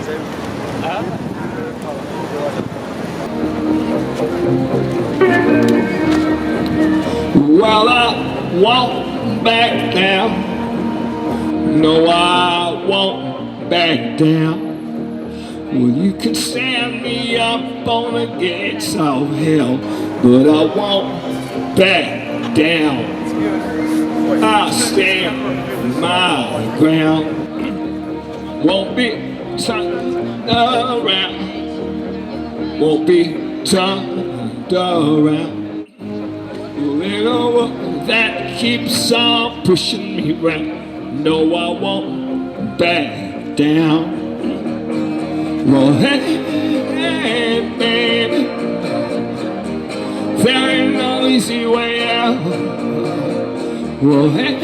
Well, I won't back down. No, I won't back down. Well, you can stand me up on the gates of hell, but I won't back down. I'll stand my ground. Won't be turned around. Won't be turned around. Little that keeps on pushing me round. No, I won't back down. Well, hey, baby, there ain't no easy way out. Well, hey,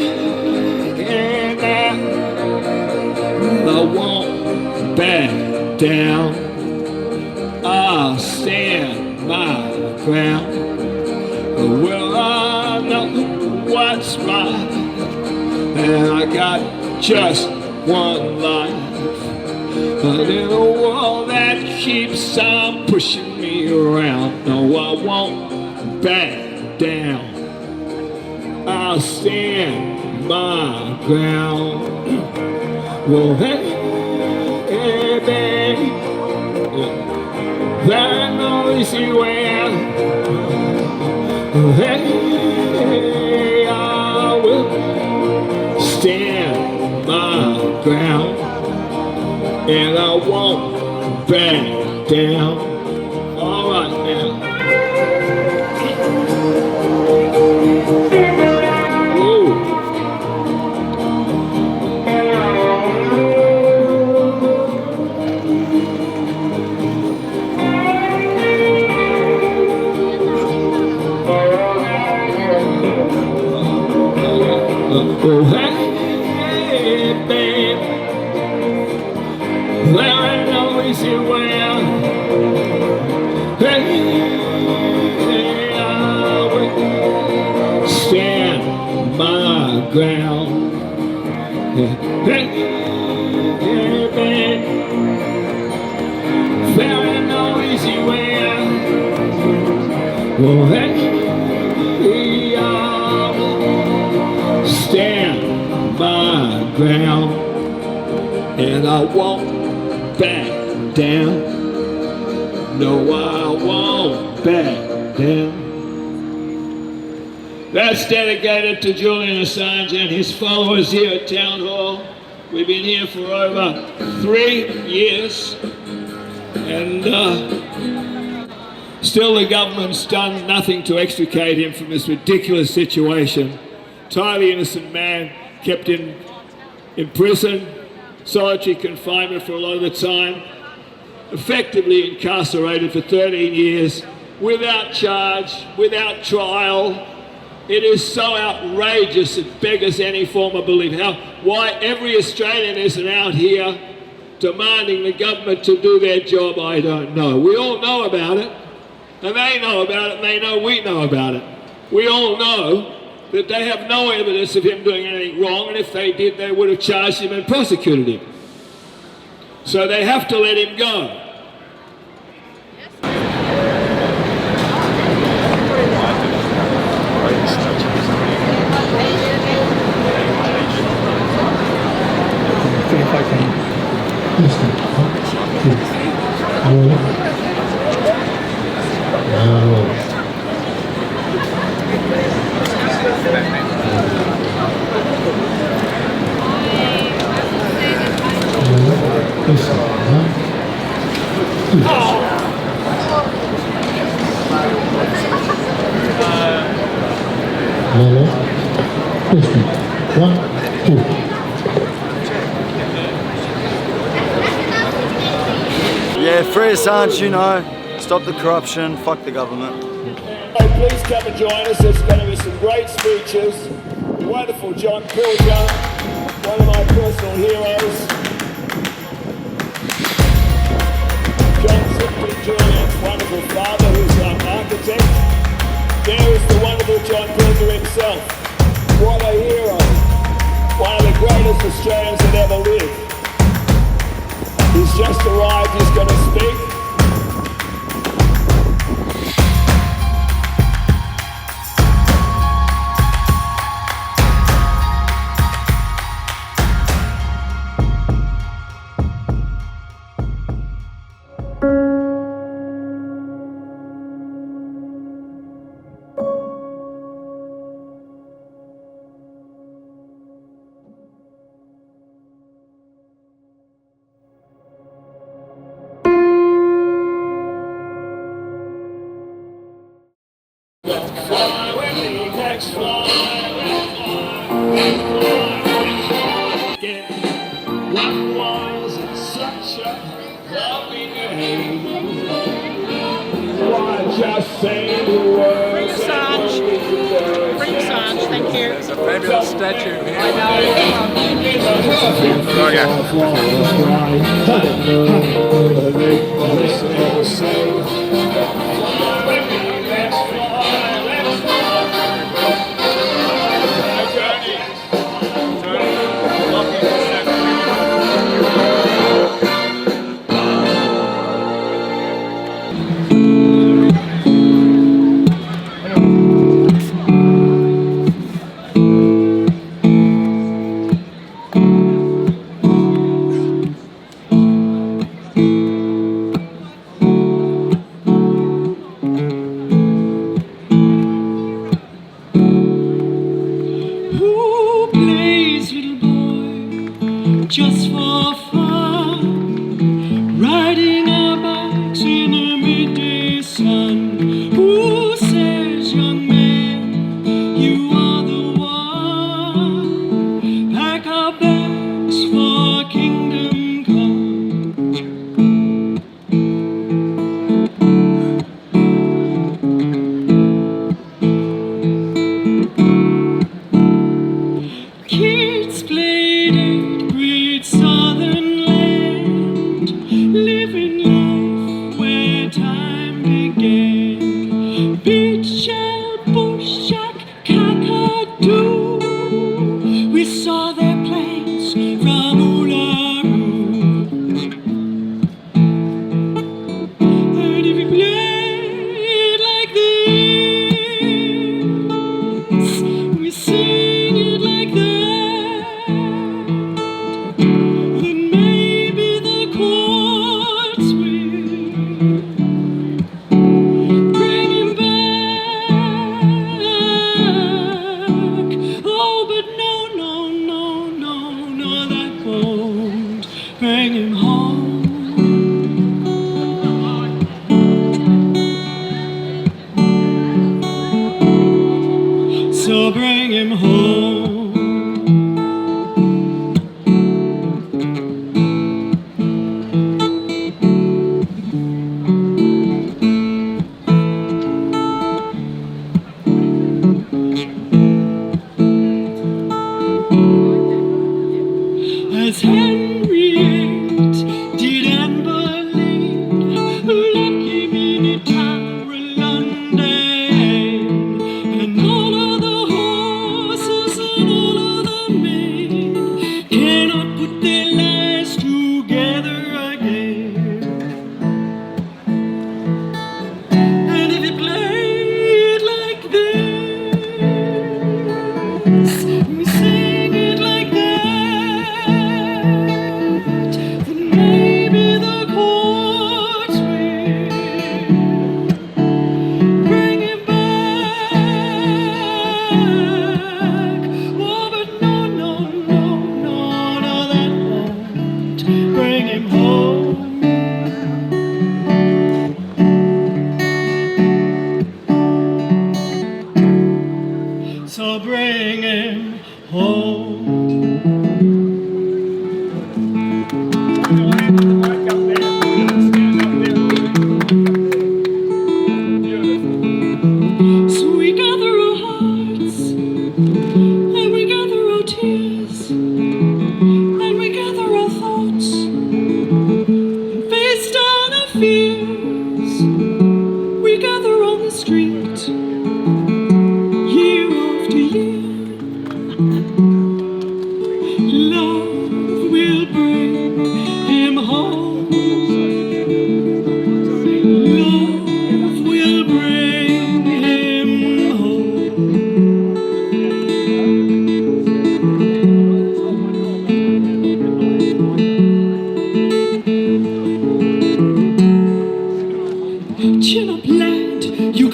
now, I won't back down. I'll stand my ground. Well, I know what's right, and I got just one life. But in a world that keeps on pushing me around, no, I won't back down. I'll stand my ground. Well, hey, baby, there ain't no easy way out. Hey, I will stand my ground, and I won't back down. All right now. Oh, hey, babe, there ain't no easy way out. Hey, I will stand my ground. Hey, babe, there ain't no easy way out. Oh, hey, stand my ground, and I won't back down. No, I won't back down. That's dedicated to Julian Assange and his followers here at Town Hall. We've been here for over 3 years, and still the government's done nothing to extricate him from this ridiculous situation. Entirely innocent man kept in prison, solitary confinement for a lot of the time, effectively incarcerated for 13 years, without charge, without trial. It is so outrageous it beggars any form of belief. Why every Australian isn't out here demanding the government to do their job, I don't know. We all know about it, and they know about it, and they know we know about it. We all know that they have no evidence of him doing anything wrong, and if they did, they would have charged him and prosecuted him. So they have to let him go. Yeah, free Assange, you know, stop the corruption, fuck the government. Please come and join us. There's going to be some great speeches. The wonderful John Pilger, one of my personal heroes. John Shipton, Julian's wonderful father, who's our architect. There is the wonderful John Pilger himself. What a hero. One of the greatest Australians that ever lived. His He's just arrived, he's going to speak. What was such a lovely name? Why just say the word? Bring Assange. Bring Assange, thank you. There's a fabulous statue here. I just for fun, riding our bikes in a midday sun. Who says, young man, you are the one? Pack our bags for kingdom come. Kids played it, great southern land, living life where time began. Beach shell, bush jack, cockatoo, we saw their planes from Uluru. And if we played like this, we sing it like that, then maybe the chords will bring him back. Oh, but no, no, no, no, no, that won't bring him home. So bring him home. As Henry VIII did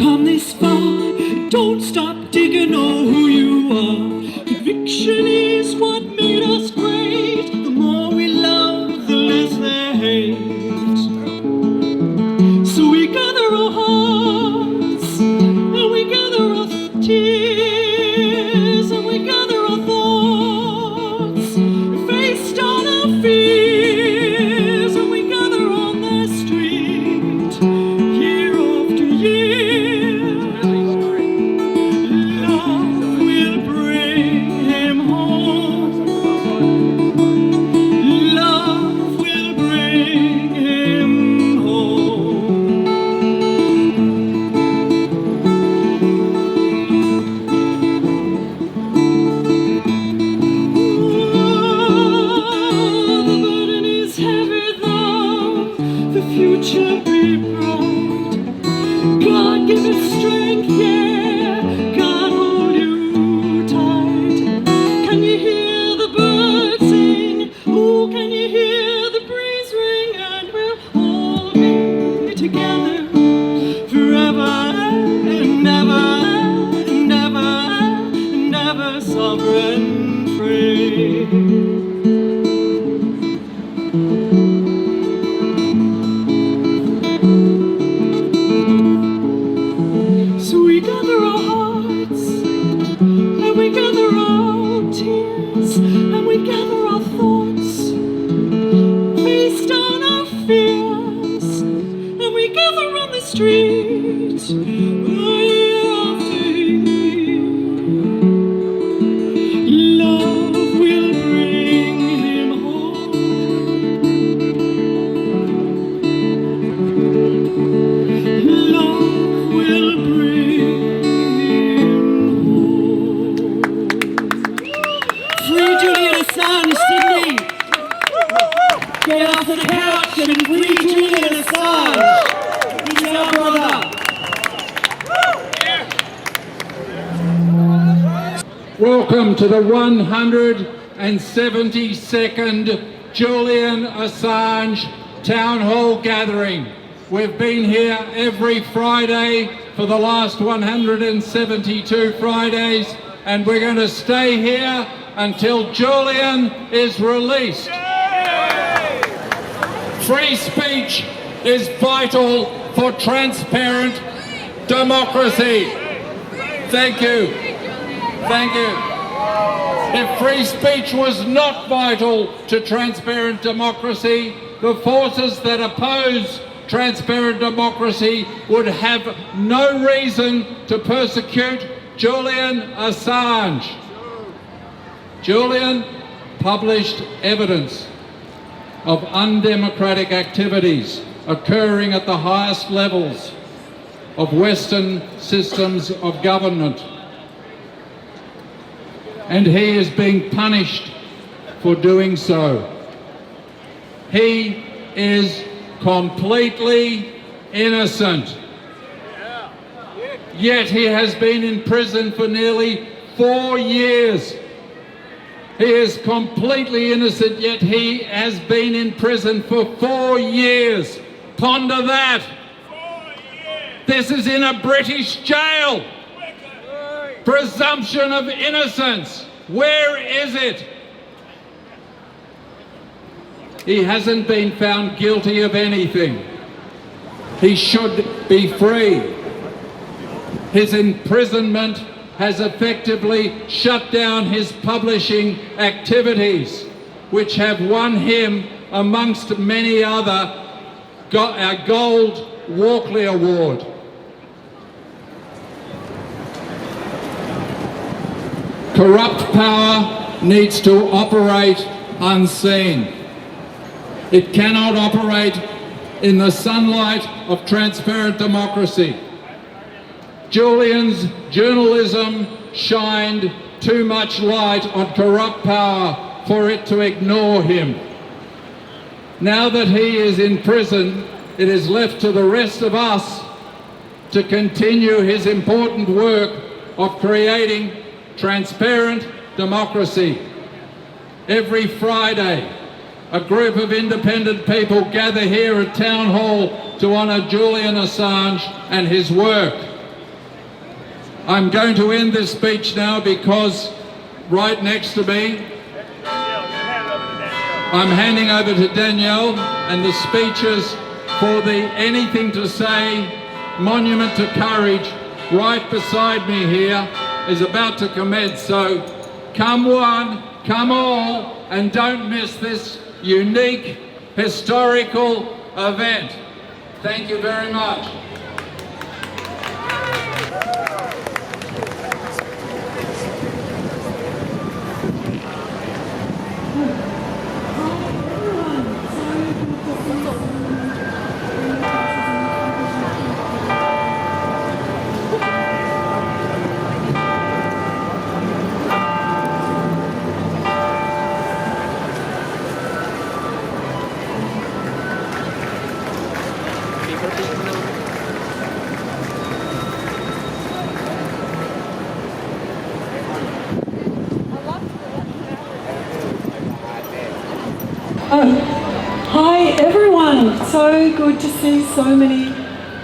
come this far, don't stop digging, know who you are. Conviction is what made us great. The more we love, the less they hate. So we gather our hearts, and we gather our tears, and we gather our thoughts, face down our fears, and we gather on the street, year after year. Love will bring him home. Love will bring him home. The burden is heavy though the future be bright. God give it strength, yeah, God hold you tight. Can you hear the birds sing? Oh, can you hear the breeze ring? And we'll all be together forever and ever and ever and ever, sovereign free. So we gather our hearts, and we gather our tears, and we gather our thoughts, face down our fears, and we gather on the street, year after year. Love will bring him home. Love will bring him home. Free Julian Assange, Sydney! Get off the couch and free Julian Assange! He's our brother! Welcome to the 172nd Julian Assange Town Hall Gathering. We've been here every Friday for the last 172 Fridays, and we're going to stay here until Julian is released. Free speech is vital for transparent democracy. Thank you. Thank you. If free speech was not vital to transparent democracy, the forces that oppose transparent democracy would have no reason to persecute Julian Assange. Julian published evidence of undemocratic activities occurring at the highest levels of Western systems of government. And he is being punished for doing so. He is completely innocent. Yet he has been in prison for nearly 4 years. He is completely innocent, yet he has been in prison for 4 years. Ponder that. This is in a British jail. Presumption of innocence. Where is it? He hasn't been found guilty of anything. He should be free. His imprisonment has effectively shut down his publishing activities, which have won him, amongst many other, a Gold Walkley Award. Corrupt power needs to operate unseen. It cannot operate in the sunlight of transparent democracy. Julian's journalism shined too much light on corrupt power for it to ignore him. Now that he is in prison, it is left to the rest of us to continue his important work of creating transparent democracy. Every Friday, a group of independent people gather here at Town Hall to honour Julian Assange and his work. I'm going to end this speech now because right next to me, I'm handing over to Danielle, and the speeches for the Anything to Say Monument to Courage right beside me here is about to commence. So come one, come all, and don't miss this unique historical event. Thank you very much. Hi everyone, so good to see so many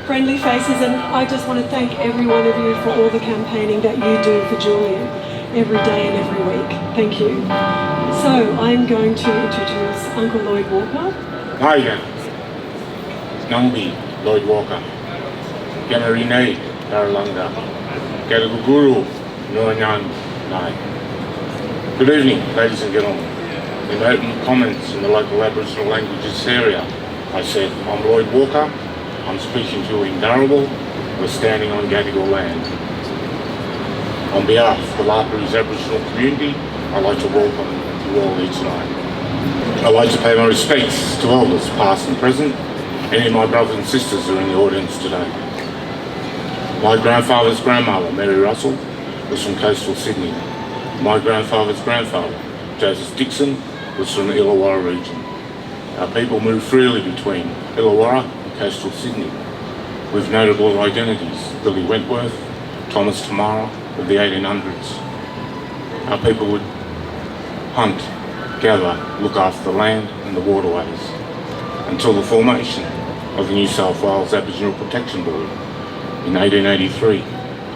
friendly faces, and I just want to thank every one of you for all the campaigning that you do for Julian every day and every week. Thank you. So I'm going to introduce Uncle Lloyd Walker. Hi again. Nangbi Lloyd Walker. Gamarine Daralanga. Garaguguru Nuanyan Nai. Good evening, ladies and gentlemen. In open comments in the local Aboriginal languages area, I said, I'm Lloyd Walker, I'm speaking to you in Darrabul, we're standing on Gadigal land. On behalf of the Laperouse Aboriginal community, I'd like to welcome you all here tonight. I'd like to pay my respects to elders past and present. Any of my brothers and sisters are in the audience today. My grandfather's grandmother, Mary Russell, was from coastal Sydney. My grandfather's grandfather, Joseph Dixon, was from the Illawarra region. Our people moved freely between Illawarra and coastal Sydney, with notable identities: Billy Wentworth, Thomas Tamara of the 1800s. Our people would hunt, gather, look after the land and the waterways, until the formation of the New South Wales Aboriginal Protection Board in 1883,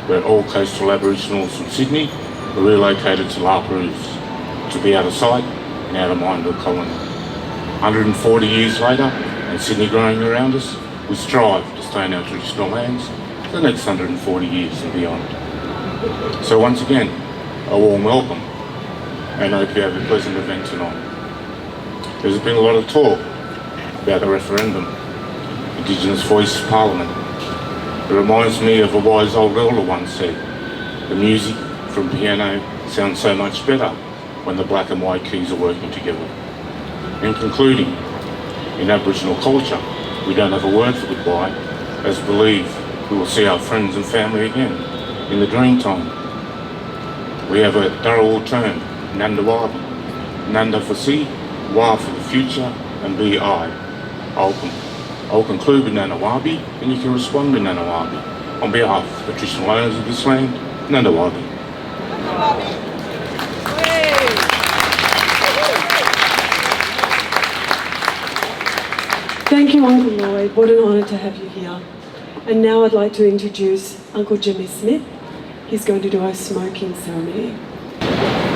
where all coastal Aboriginals from Sydney were relocated to Laperouse to be out of sight and out of mind of the colony. 140 years later, and Sydney growing around us, we strive to stay in our traditional lands for the next 140 years and beyond. So once again, a warm welcome, and I hope you have a pleasant event tonight. There's been a lot of talk about the referendum, Indigenous Voice Parliament. It reminds me of a wise old elder once said, the music from piano sounds so much better when the black and white keys are working together. In concluding, in Aboriginal culture, we don't have a word for goodbye, as we believe we will see our friends and family again in the dream time. We have a Darrawal term, Nanda Wabi. Nanda for sea, Wa for the future, and Bi. I'll conclude with Nanda Wabi, and you can respond with Nanda Wabi. On behalf of the traditional owners of this land, Nanda Wabi. Thank you, Uncle Lloyd. What an honour to have you here. And now I'd like to introduce Uncle Jimmy Smith. He's going to do our smoking ceremony.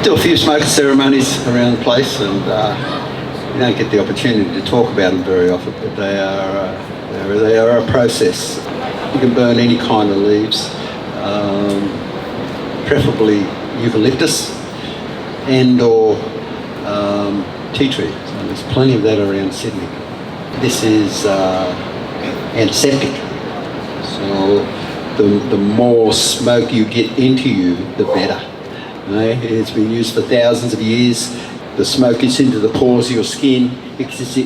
Do a few smoking ceremonies around the place, and you don't get the opportunity to talk about them very often, but they are a process. You can burn any kind of leaves, preferably eucalyptus and or tea tree. So there's plenty of that around Sydney. This is antiseptic, so the more smoke you get into you, the better. It's been used for thousands of years. The smoke gets into the pores of your skin, it's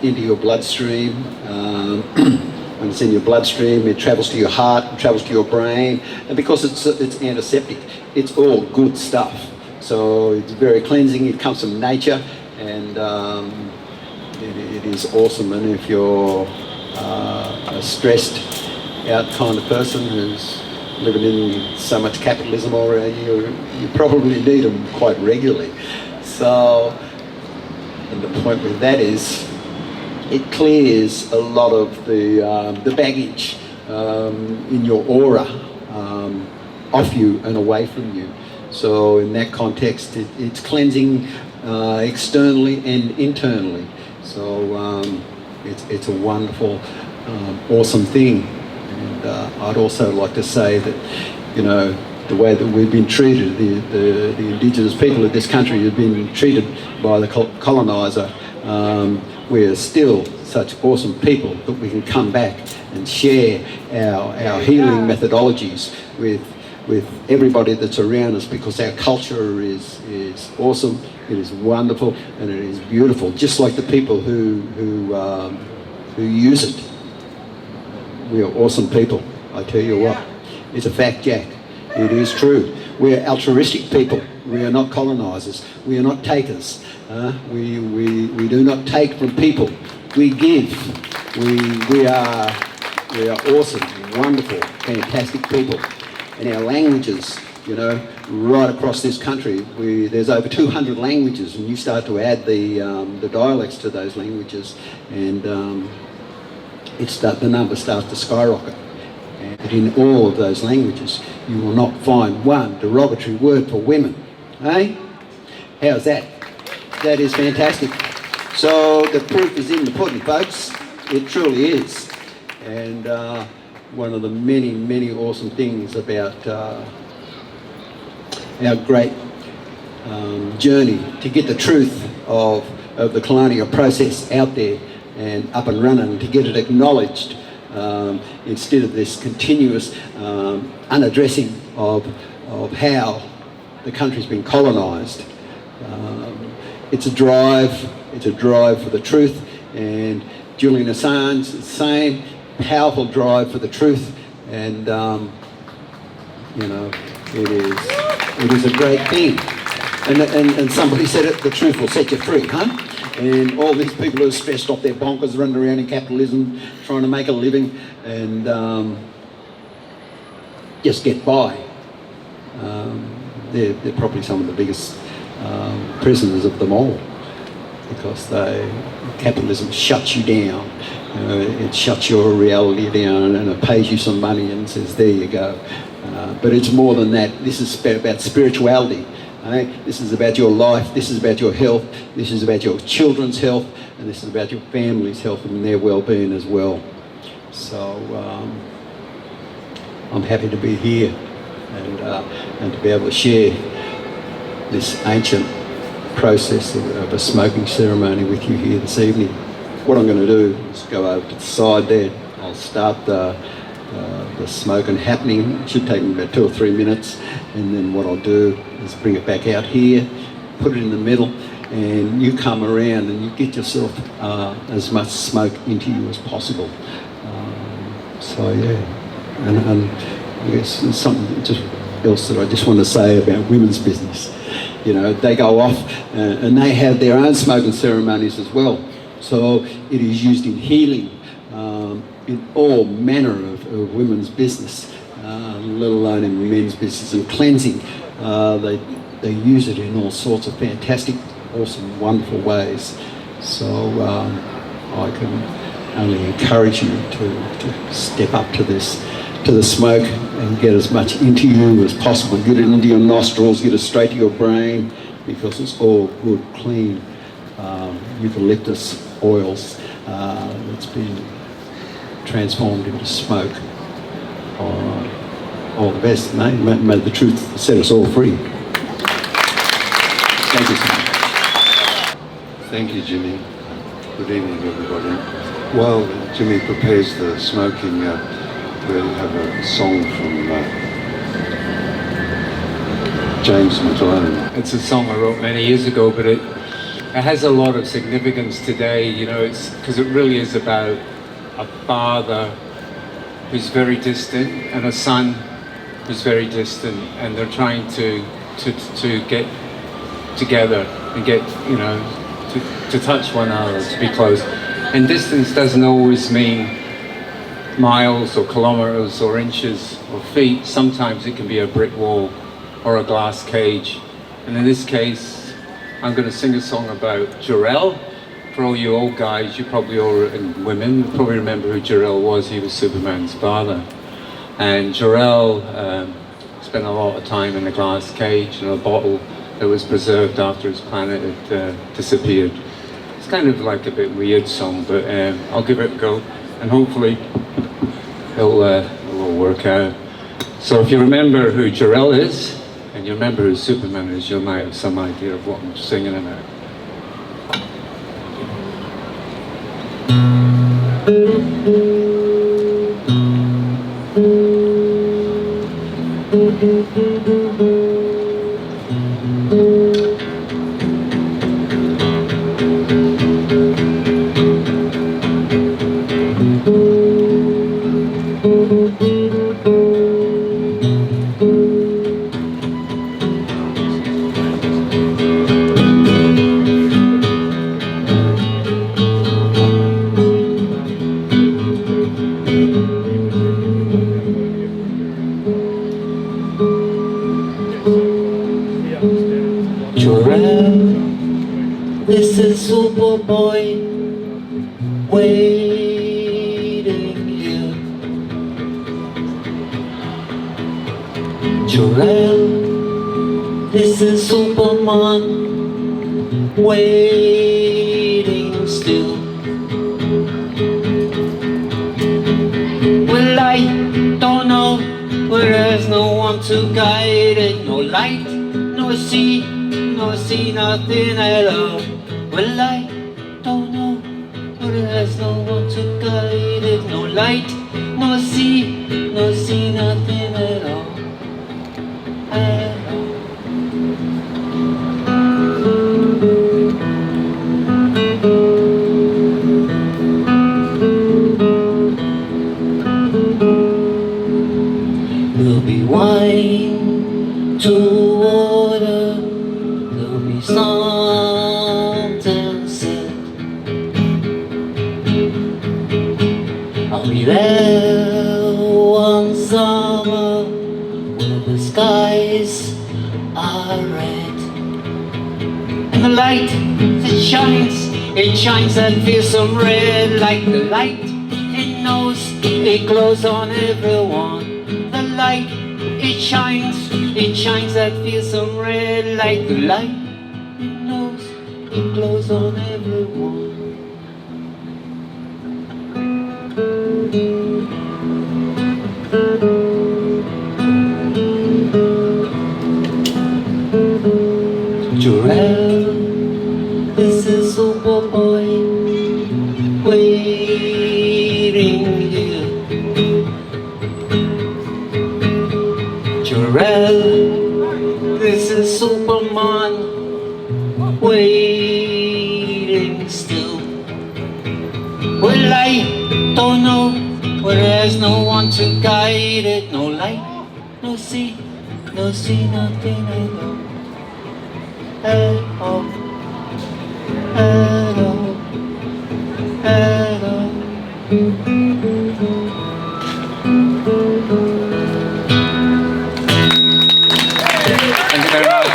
into your bloodstream. When it's in your bloodstream, it travels to your heart, it travels to your brain, and because it's antiseptic, it's all good stuff. So it's very cleansing. It comes from nature, and it is awesome. And if you're a stressed out kind of person who's living in so much capitalism all around you probably need them quite regularly. So, and the point with that is, it clears a lot of the baggage in your aura off you and away from you. So in that context, it's cleansing externally and internally. So it's a wonderful, awesome thing. And I'd also like to say that, you know, the way that we've been treated, the Indigenous people of this country have been treated by the coloniser. We're still such awesome people that we can come back and share our healing methodologies with everybody that's around us, because our culture is awesome, it is wonderful, and it is beautiful, just like the people who use it. We are awesome people, I tell you what. It's a fact, Jack. It is true. We are altruistic people. We are not colonisers. We are not takers. We do not take from people. We give. We are awesome, wonderful, fantastic people. And our languages, you know, right across this country, there's over 200 languages, and you start to add the dialects to those languages, and the number starts to skyrocket. And in all of those languages, you will not find one derogatory word for women. Eh? How's that? That is fantastic. So the proof is in the pudding, folks. It truly is. And one of the many, many awesome things about our great journey to get the truth of the colonial process out there and up and running, to get it acknowledged, instead of this continuous unaddressing of how the country's been colonised. It's a drive for the truth, and Julian Assange is the same, powerful drive for the truth, and you know, it is a great thing. And somebody said it, the truth will set you free, huh? And all these people who are stressed off their bonkers, running around in capitalism, trying to make a living, and just get by. They're probably some of the biggest prisoners of them all, because capitalism shuts you down. It shuts your reality down, and it pays you some money and says, there you go. But it's more than that. This is about spirituality. This is about your life, this is about your health, this is about your children's health, and this is about your family's health and their well-being as well. So I'm happy to be here and to be able to share this ancient process of a smoking ceremony with you here this evening. What I'm going to do is go over to the side there. I'll start the smoking happening. It should take me about 2 or 3 minutes, and then what I'll do is bring it back out here, put it in the middle, and you come around and you get yourself as much smoke into you as possible. So yeah, and I guess there's something just else that I just want to say about women's business. You know, they go off and they have their own smoking ceremonies as well. So it is used in healing, in all manner of women's business, let alone in men's business, and cleansing. They use it in all sorts of fantastic, awesome, wonderful ways. So I can only encourage you to step up to the smoke and get as much into you as possible. Get it into your nostrils, get it straight to your brain, because it's all good, clean eucalyptus oils that's been transformed into smoke. All right. All the best, mate. May the truth set us all free. Thank you so much. Thank you, Jimmy. Good evening, everybody. While Jimmy prepares the smoking, we'll have a song from James McBride. It's a song I wrote many years ago, but it has a lot of significance today. You know, it's because it really is about a father who's very distant and a son who's very distant, and they're trying to get together and get, you know, to touch one another, to be close. And distance doesn't always mean miles or kilometers or inches or feet. Sometimes it can be a brick wall or a glass cage. And in this case, I'm going to sing a song about Jor-El. For all you old guys, you probably all, and women, you probably remember who Jor-El was. He was Superman's father. And Jor-El spent a lot of time in a glass cage and a bottle that was preserved after his planet had disappeared. It's kind of like a bit weird song, but I'll give it a go, and hopefully it'll all work out. So if you remember who Jor-El is, and you remember who Superman is, you might have some idea of what I'm singing about. This is Superboy waiting here. Jor-El, this is Superman waiting still. Well, I don't know, but there's no one to guide it. No light, no sea, nothing at all. Well, I don't know, but there's no one to guide it. No light, no sea, nothing at all. There'll be wine to water, there'll be something said. I'll be there one summer where the skies are red, and the light that shines that fearsome red, like the light it knows it glows on everyone. The light it shines that fearsome red, like the light it knows it glows on everyone. Jor-El, this is Superboy waiting here. Jor-El, this is Superman waiting still. Well, I don't know, but there's no one to guide it. No light, no sea, nothing at all. At all, at all, at all. Thank you very much.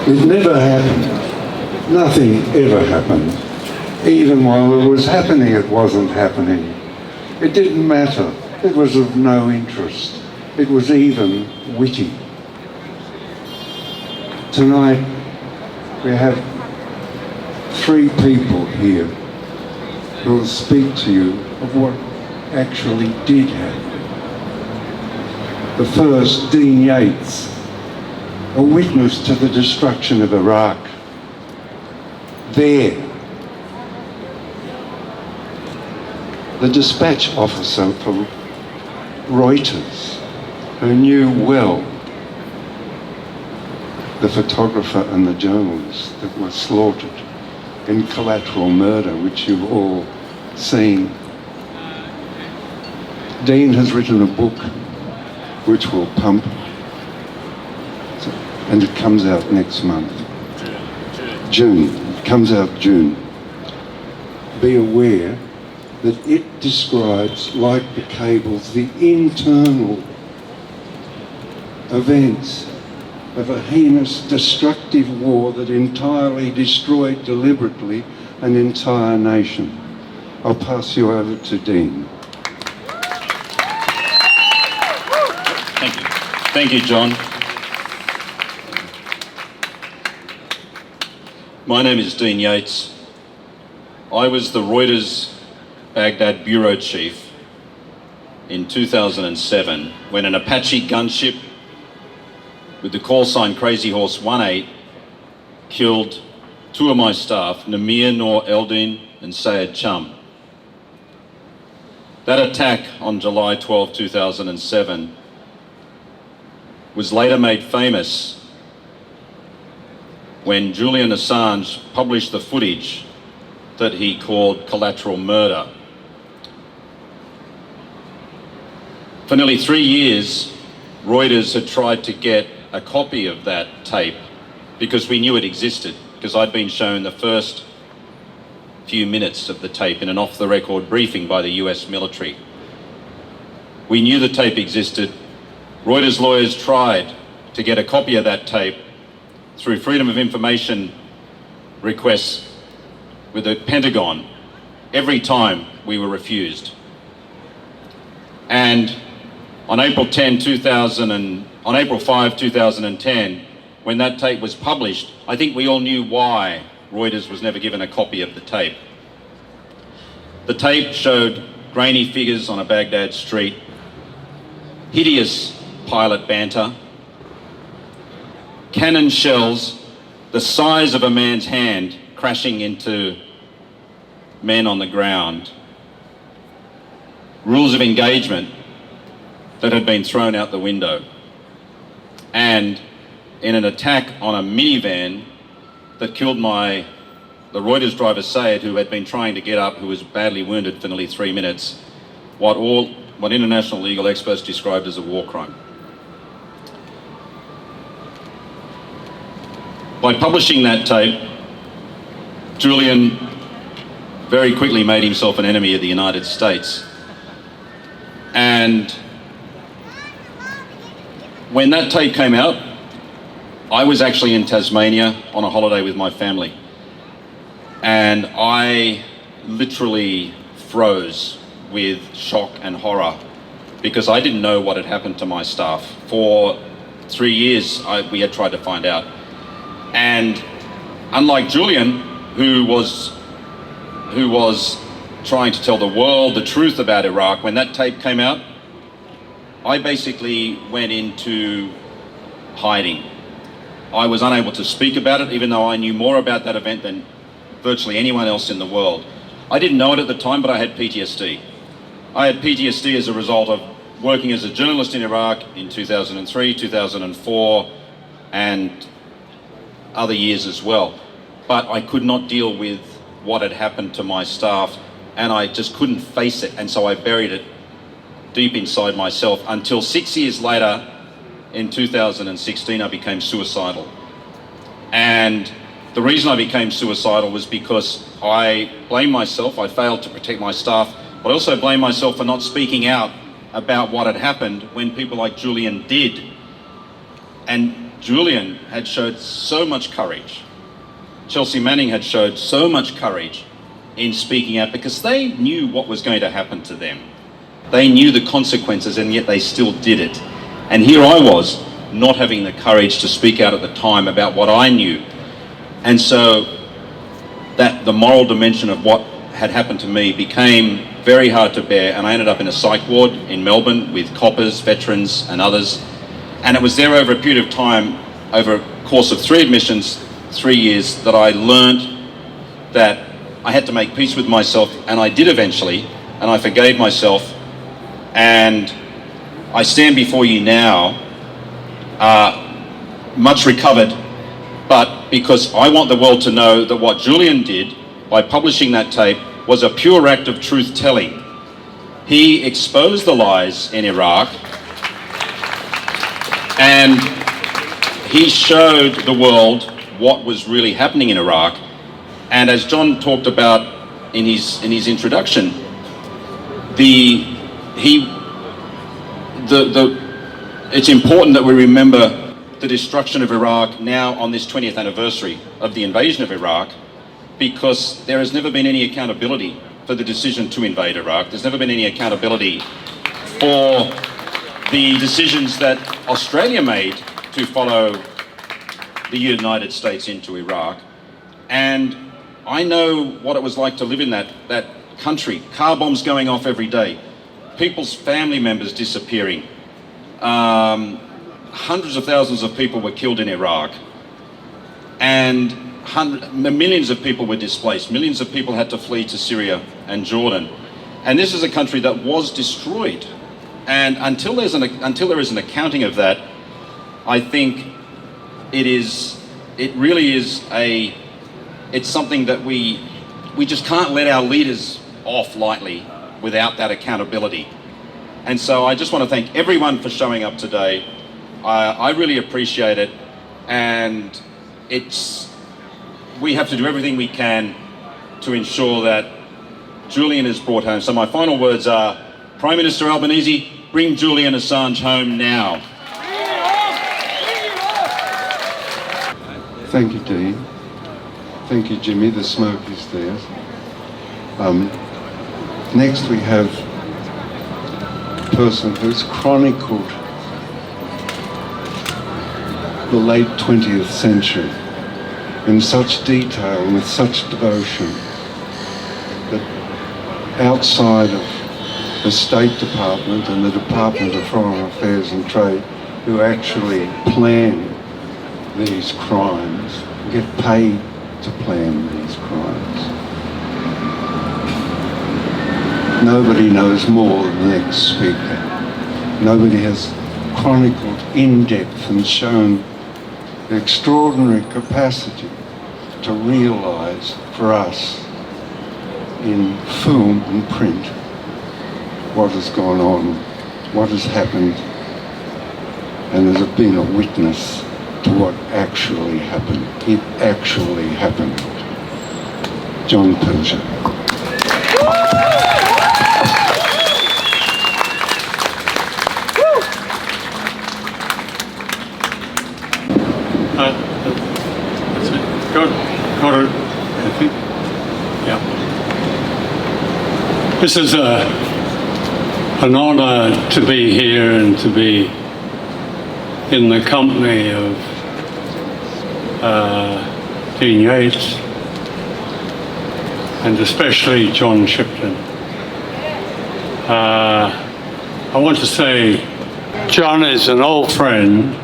It never happened. Nothing ever happened. Even while it was happening, it wasn't happening. It didn't matter. It was of no interest. It was even witty. Tonight, we have 3 people here who will speak to you of what actually did happen. The first, Dean Yates, a witness to the destruction of Iraq. There, the dispatch officer for Reuters, who knew well the photographer and the journalist that were slaughtered in collateral murder, which you've all seen. Dean has written a book which will pump, and it comes out next month. June. It comes out June. Be aware that it describes, like the cables, the internal events of a heinous, destructive war that entirely destroyed deliberately an entire nation. I'll pass you over to Dean. Thank you. Thank you, John. My name is Dean Yates. I was the Reuters Baghdad bureau chief in 2007 when an Apache gunship with the call sign Crazy Horse 18 killed two of my staff, Namir Noor Eldin and Sayed Chum. That attack on July 12, 2007 was later made famous when Julian Assange published the footage that he called collateral murder. For nearly 3 years, Reuters had tried to get a copy of that tape because we knew it existed, because I'd been shown the first few minutes of the tape in an off-the-record briefing by the US military. We knew the tape existed. Reuters lawyers tried to get a copy of that tape through Freedom of Information requests with the Pentagon. Every time we were refused. And on April 5, 2010, when that tape was published, I think we all knew why Reuters was never given a copy of the tape. The tape showed grainy figures on a Baghdad street, hideous pilot banter, cannon shells the size of a man's hand crashing into men on the ground, rules of engagement that had been thrown out the window, and in an attack on a minivan that killed the Reuters driver Sayed, who had been trying to get up, who was badly wounded for nearly 3 minutes, what international legal experts described as a war crime. By publishing that tape, Julian very quickly made himself an enemy of the United States. And when that tape came out, I was actually in Tasmania on a holiday with my family. And I literally froze with shock and horror because I didn't know what had happened to my staff. For 3 years, we had tried to find out. And unlike Julian, who was trying to tell the world the truth about Iraq, when that tape came out, I basically went into hiding. I was unable to speak about it, even though I knew more about that event than virtually anyone else in the world. I didn't know it at the time, but I had PTSD. I had PTSD as a result of working as a journalist in Iraq in 2003, 2004, and other years as well. But I could not deal with what had happened to my staff, and I just couldn't face it, and so I buried it deep inside myself until 6 years later, in 2016, I became suicidal. And the reason I became suicidal was because I blamed myself. I failed to protect my staff, but I also blamed myself for not speaking out about what had happened when people like Julian did. And Julian had showed so much courage. Chelsea Manning had showed so much courage in speaking out because they knew what was going to happen to them. They knew the consequences, and yet they still did it. And here I was, not having the courage to speak out at the time about what I knew. And so that the moral dimension of what had happened to me became very hard to bear, and I ended up in a psych ward in Melbourne with coppers, veterans and others. And it was there over a period of time, over a course of 3 admissions, 3 years, that I learned that I had to make peace with myself, and I did eventually, and I forgave myself. And I stand before you now, much recovered, but because I want the world to know that what Julian did by publishing that tape was a pure act of truth-telling. He exposed the lies in Iraq, and he showed the world what was really happening in Iraq. And as John talked about in his introduction, it's important that we remember the destruction of Iraq now on this 20th anniversary of the invasion of Iraq, because there has never been any accountability for the decision to invade Iraq. There's never been any accountability for the decisions that Australia made to follow the United States into Iraq. And I know what it was like to live in that country. Car bombs going off every day, people's family members disappearing. Hundreds of thousands of people were killed in Iraq, and millions of people were displaced. Millions of people had to flee to Syria and Jordan. And this is a country that was destroyed. And until there is an accounting of that, I think it really is it's something that we just can't let our leaders off lightly without that accountability. And so I just want to thank everyone for showing up today. I really appreciate it, and we have to do everything we can to ensure that Julian is brought home. So my final words are, Prime Minister Albanese, bring Julian Assange home now. Thank you, Dean. Thank you, Jimmy. The smoke is there. Next we have a person who's chronicled the late 20th century in such detail and with such devotion that outside of the State Department and the Department of Foreign Affairs and Trade, who actually plan these crimes, get paid to plan these crimes, nobody knows more than the next speaker. Nobody has chronicled in depth and shown the extraordinary capacity to realise for us in film and print what has gone on, what has happened, and has been a witness to what actually happened. It actually happened. John Pilger. That's it. Got it, I think. Yeah. This is an honour to be here and to be in the company of Dean Yates and especially John Shipton. I want to say John is an old friend,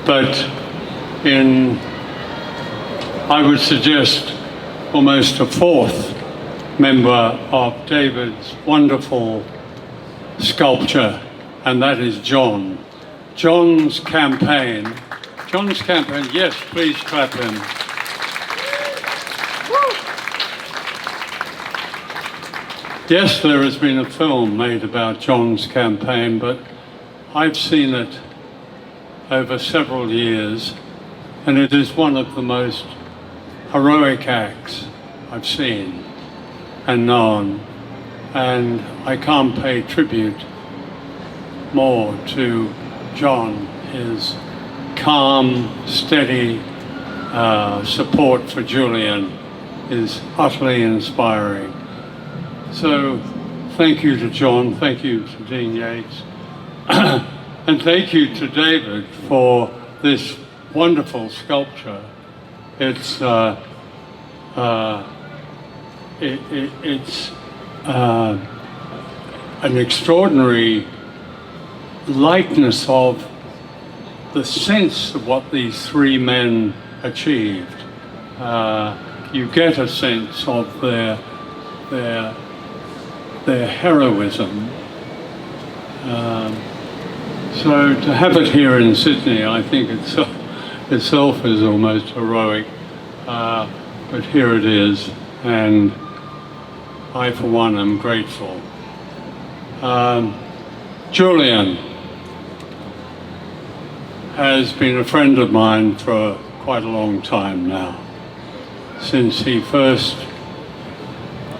but I would suggest almost a fourth member of David's wonderful sculpture, and that is John. John's campaign, yes, please clap him. Yes, there has been a film made about John's campaign, but I've seen it over several years, and it is one of the most heroic acts I've seen and known, and I can't pay tribute more to John. His calm, steady support for Julian is utterly inspiring. So thank you to John, thank you to Dean Yates, and thank you to David for this wonderful sculpture. It's an extraordinary likeness of the sense of what these three men achieved. You get a sense of their heroism. So to have it here in Sydney, I think itself is almost heroic, but here it is, and I, for one, am grateful. Julian has been a friend of mine for quite a long time now, since he first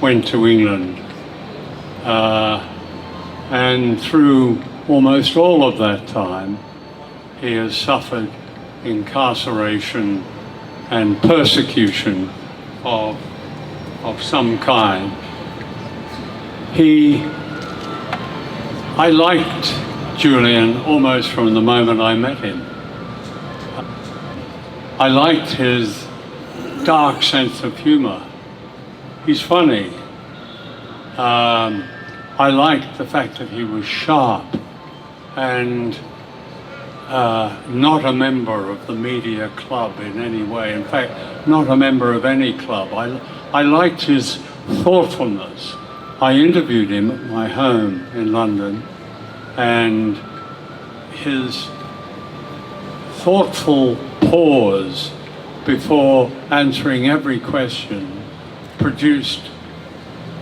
went to England. And through almost all of that time, he has suffered incarceration and persecution of some kind. I liked Julian almost from the moment I met him. I liked his dark sense of humor. He's funny. I liked the fact that he was sharp and not a member of the media club in any way. In fact, not a member of any club. I liked his thoughtfulness. I interviewed him at my home in London, and his thoughtful pause before answering every question produced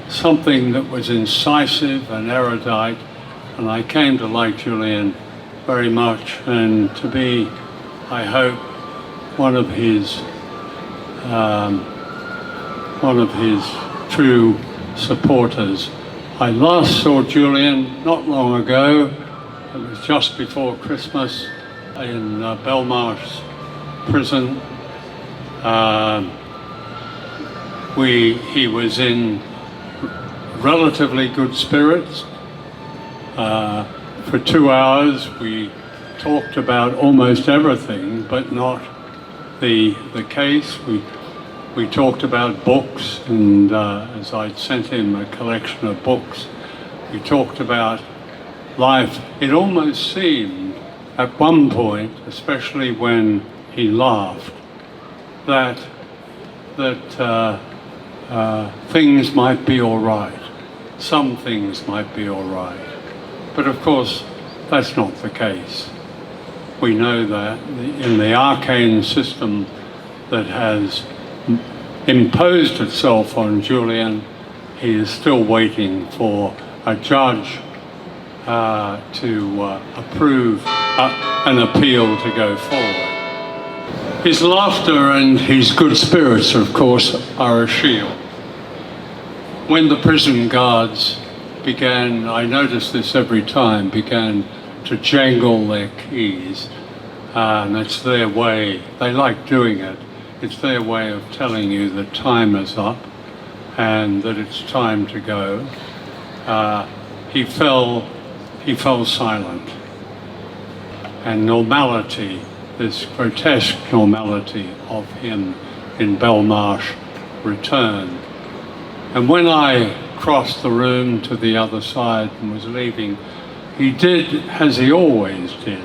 something that was incisive and erudite, and I came to like Julian very much, and to be, I hope, one of his true supporters. I last saw Julian not long ago. It was just before Christmas in Belmarsh prison. He was in relatively good spirits. For 2 hours we talked about almost everything, but not the case. We talked about books, and as I'd sent him a collection of books, we talked about life. It almost seemed at one point, especially when he laughed, that things might be all right. Some things might be all right. But of course, that's not the case. We know that in the arcane system that has imposed itself on Julian, he is still waiting for a judge to approve an appeal to go forward. His laughter and his good spirits, of course, are a shield. When the prison guards began, I noticed this every time, began to jangle their keys, and it's their way, they like doing it, it's their way of telling you that time is up and that it's time to go. He fell silent, and normality, this grotesque normality of him in Belmarsh, returned. And when I crossed the room to the other side and was leaving, he did as he always did.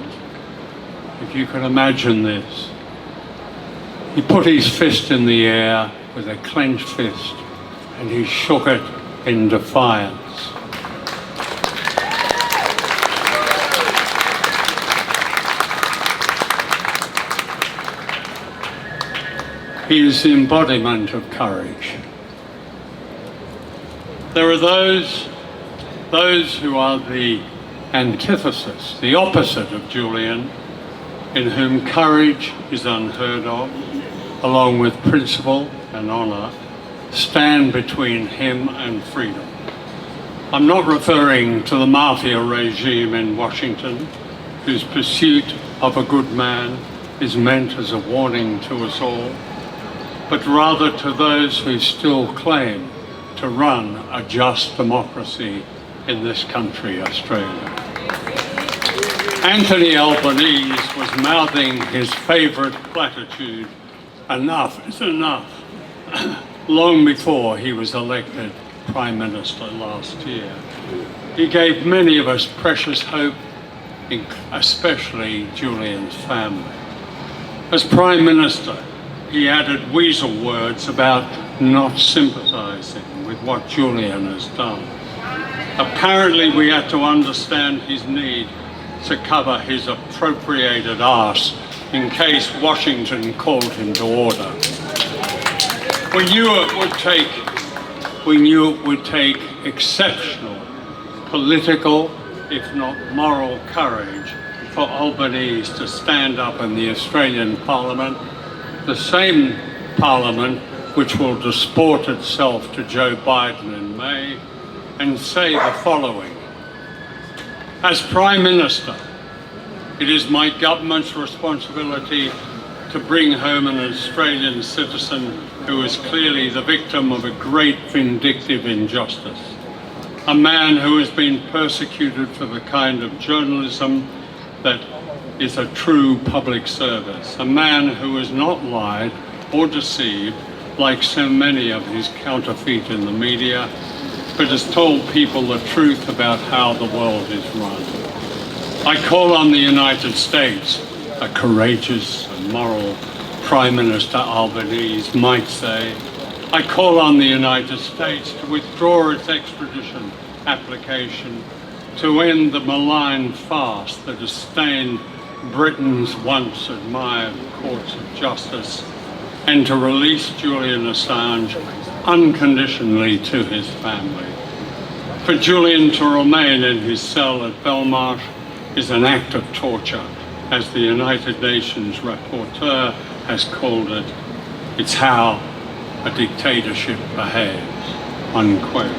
If you can imagine this, he put his fist in the air with a clenched fist, and he shook it in defiance. He is the embodiment of courage. There are those who are the antithesis, the opposite of Julian, in whom courage is unheard of, along with principle and honour, stand between him and freedom. I'm not referring to the mafia regime in Washington, whose pursuit of a good man is meant as a warning to us all, but rather to those who still claim to run a just democracy in this country, Australia. Anthony Albanese was mouthing his favourite platitude, "Enough is enough," long before he was elected Prime Minister last year. He gave many of us precious hope, especially Julian's family. As Prime Minister, he added weasel words about not sympathising with what Julian has done. Apparently we had to understand his need to cover his appropriated arse in case Washington called him to order. We knew it would take exceptional political, if not moral, courage for Albanese to stand up in the Australian Parliament, the same Parliament which will disport itself to Joe Biden in May, and say the following: as Prime Minister, It is my government's responsibility to bring home an Australian citizen who is clearly the victim of a great vindictive injustice. A man who has been persecuted for the kind of journalism that is a true public service. A man who has not lied or deceived like so many of his counterfeit in the media, but has told people the truth about how the world is run. I call on the United States, a courageous and moral Prime Minister Albanese might say, I call on the United States to withdraw its extradition application, to end the malign farce that has stained Britain's once admired courts of justice, and to release Julian Assange unconditionally to his family. For Julian to remain in his cell at Belmarsh is an act of torture, as the United Nations rapporteur has called it. It's how a dictatorship behaves, unquote.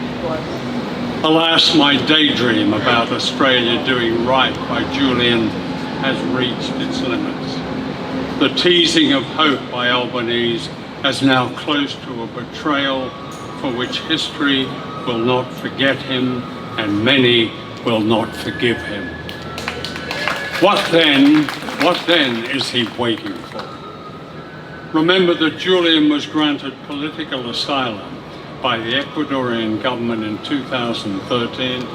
Alas, my daydream about Australia doing right by Julian has reached its limits. The teasing of hope by Albanese is now close to a betrayal for which history will not forget him and many will not forgive him. What then is he waiting for? Remember that Julian was granted political asylum by the Ecuadorian government in 2013,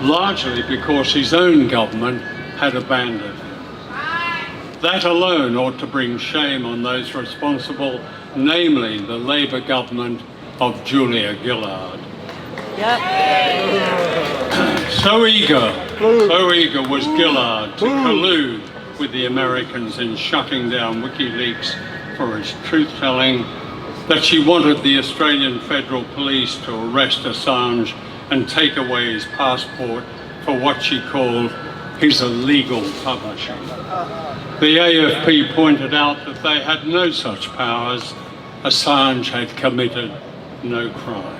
largely because his own government had abandoned him. That alone ought to bring shame on those responsible, namely the Labour government of Julia Gillard. So eager was Gillard to collude with the Americans in shutting down WikiLeaks for its truth-telling that she wanted the Australian Federal Police to arrest Assange and take away his passport for what she called his illegal publishing. The AFP pointed out that they had no such powers. Assange had committed no crime.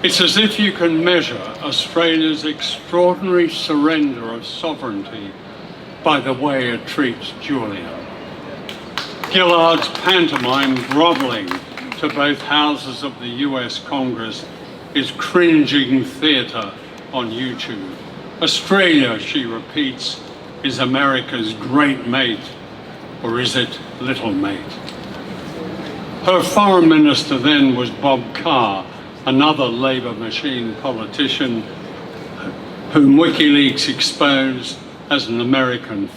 It's as if you can measure Australia's extraordinary surrender of sovereignty by the way it treats Julian. Gillard's pantomime grovelling to both houses of the US Congress is cringing theatre on YouTube. Australia, she repeats, is America's great mate, or is it little mate? Her foreign minister then was Bob Carr, another Labour machine politician whom WikiLeaks exposed as an American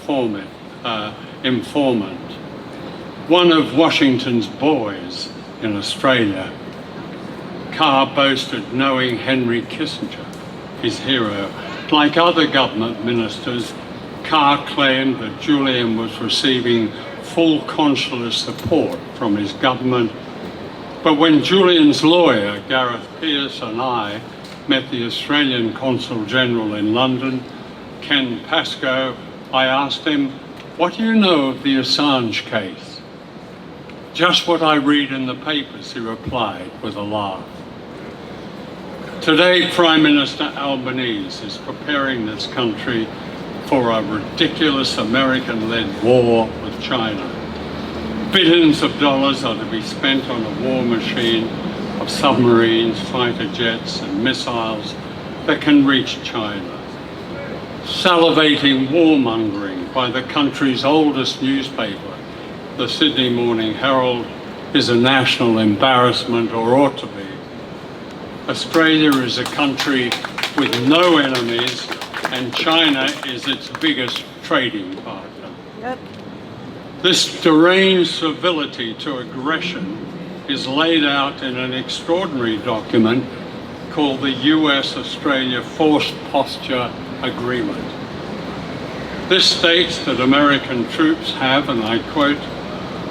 informant. One of Washington's boys in Australia, Carr boasted knowing Henry Kissinger, his hero. Like other government ministers, Carr claimed that Julian was receiving full consular support from his government. But when Julian's lawyer, Gareth Pearce, and I met the Australian Consul General in London, Ken Pascoe, I asked him, "What do you know of the Assange case?" "Just what I read in the papers," he replied with a laugh. Today, Prime Minister Albanese is preparing this country for a ridiculous American-led war with China. Billions of dollars are to be spent on a war machine of submarines, fighter jets and missiles that can reach China. Salivating warmongering by the country's oldest newspaper, the Sydney Morning Herald, is a national embarrassment, or ought to be. Australia is a country with no enemies, and China is its biggest trading partner. This deranged civility to aggression is laid out in an extraordinary document called the US-Australia Forced Posture Agreement. This states that American troops have, and I quote,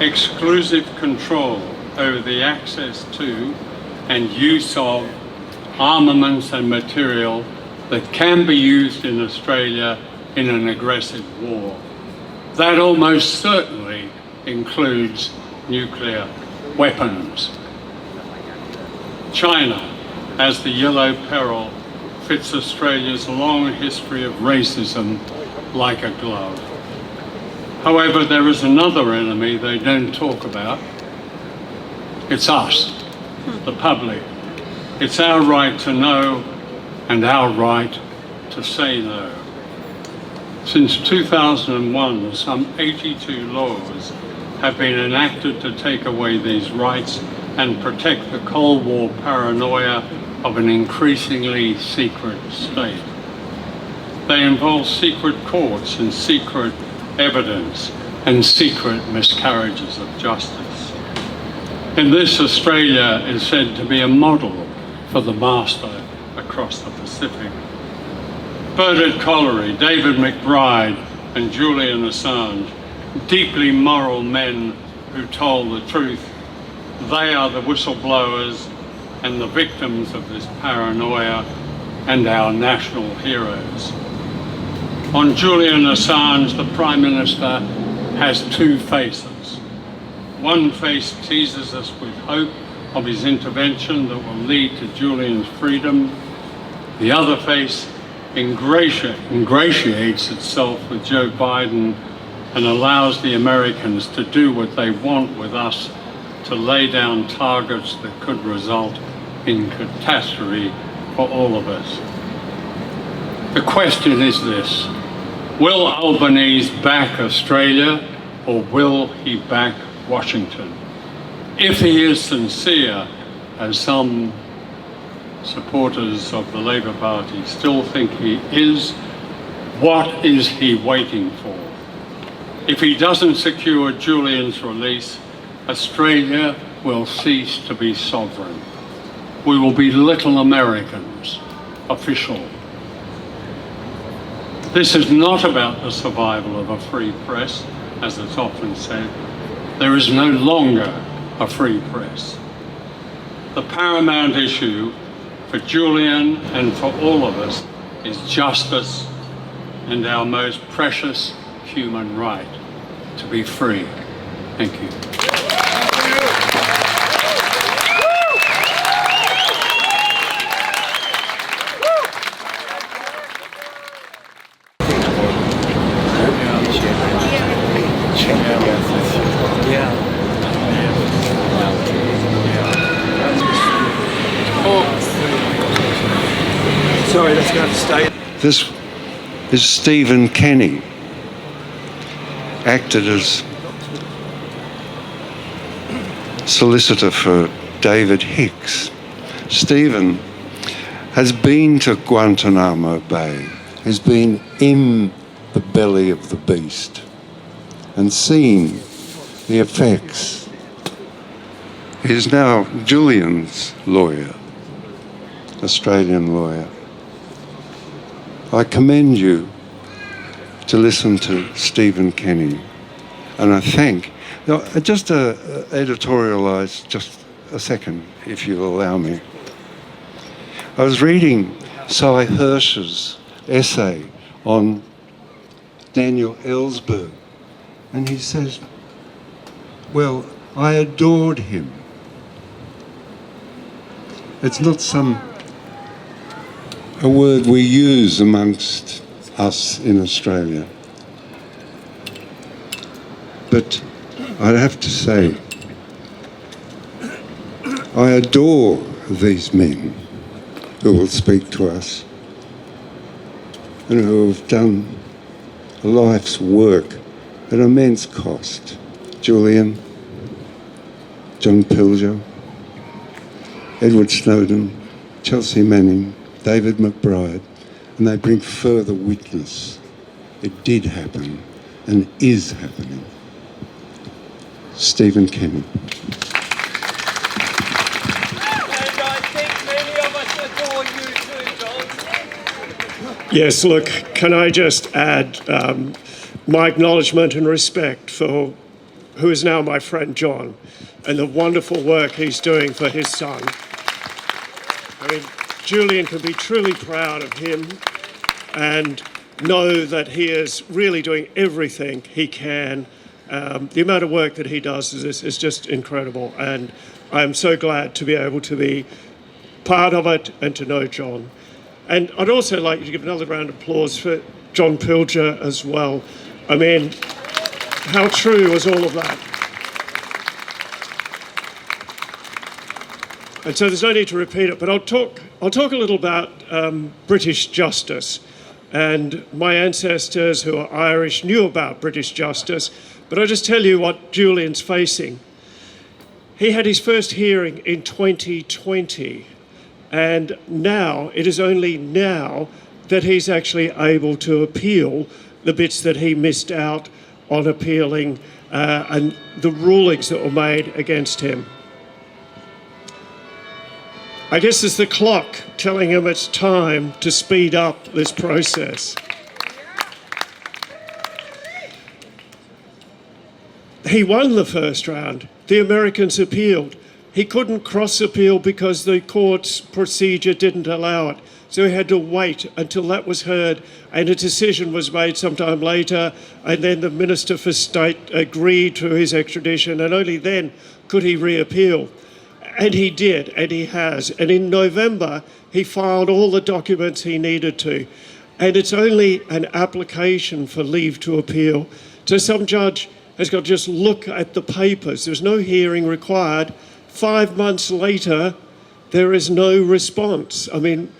exclusive control over the access to and use of armaments and material that can be used in Australia in an aggressive war. That almost certainly includes nuclear weapons. China, as the Yellow Peril, fits Australia's long history of racism like a glove. However, there is another enemy they don't talk about. It's us, the public. It's our right to know and our right to say no. Since 2001, some 82 laws have been enacted to take away these rights and protect the Cold War paranoia of an increasingly secret state. They involve secret courts and secret evidence and secret miscarriages of justice. In this, Australia is said to be a model for the master across the Pacific. Bernard Collery, David McBride and Julian Assange, deeply moral men who told the truth, they are the whistleblowers and the victims of this paranoia and our national heroes. On Julian Assange, the Prime Minister has two faces. One face teases us with hope of his intervention that will lead to Julian's freedom. The other face ingratiates itself with Joe Biden and allows the Americans to do what they want with us, to lay down targets that could result in catastrophe for all of us. The question is this: will Albanese back Australia, or will he back Washington? If he is sincere, as some supporters of the Labour Party still think he is, what is he waiting for? If he doesn't secure Julian's release, Australia will cease to be sovereign. We will be little Americans, official. This is not about the survival of a free press, as it's often said. There is no longer a free press. The paramount issue for Julian and for all of us is justice and our most precious human right, to be free. Thank you. Sorry, that's going to stay. This is Stephen Kenny, acted as solicitor for David Hicks. Stephen has been to Guantanamo Bay, has been in the belly of the beast and seen the effects. He is now Julian's lawyer, Australian lawyer. I commend you to listen to Stephen Kenny, and I thank, just editorialise just a second, if you allow me. I was reading Cy Hirsch's essay on Daniel Ellsberg, and he says, well, I adored him. It's not a word we use amongst us in Australia. But I have to say, I adore these men who will speak to us and who have done a life's work at immense cost. Julian, John Pilger, Edward Snowden, Chelsea Manning, David McBride, and they bring further witness. It did happen and is happening. Stephen Kenny. Yes, look, can I just add my acknowledgement and respect for who is now my friend John and the wonderful work he's doing for his son. I mean, Julian can be truly proud of him and know that he is really doing everything he can. The amount of work that he does is just incredible, and I'm so glad to be able to be part of it and to know John. And I'd also like you to give another round of applause for John Pilger as well. I mean, how true was all of that? And so there's no need to repeat it, but I'll talk a little about British justice. And my ancestors who are Irish knew about British justice, but I'll just tell you what Julian's facing. He had his first hearing in 2020, and now, it is only now that he's actually able to appeal the bits that he missed out on appealing and the rulings that were made against him. I guess it's the clock telling him it's time to speed up this process. He won the first round. The Americans appealed. He couldn't cross-appeal because the court's procedure didn't allow it. So he had to wait until that was heard and a decision was made sometime later, and then the Minister for State agreed to his extradition, and only then could he reappeal. And he did, and he has. And in November, he filed all the documents he needed to. And it's only an application for leave to appeal. So some judge has got to just look at the papers. There's no hearing required. 5 months later, there is no response. I mean,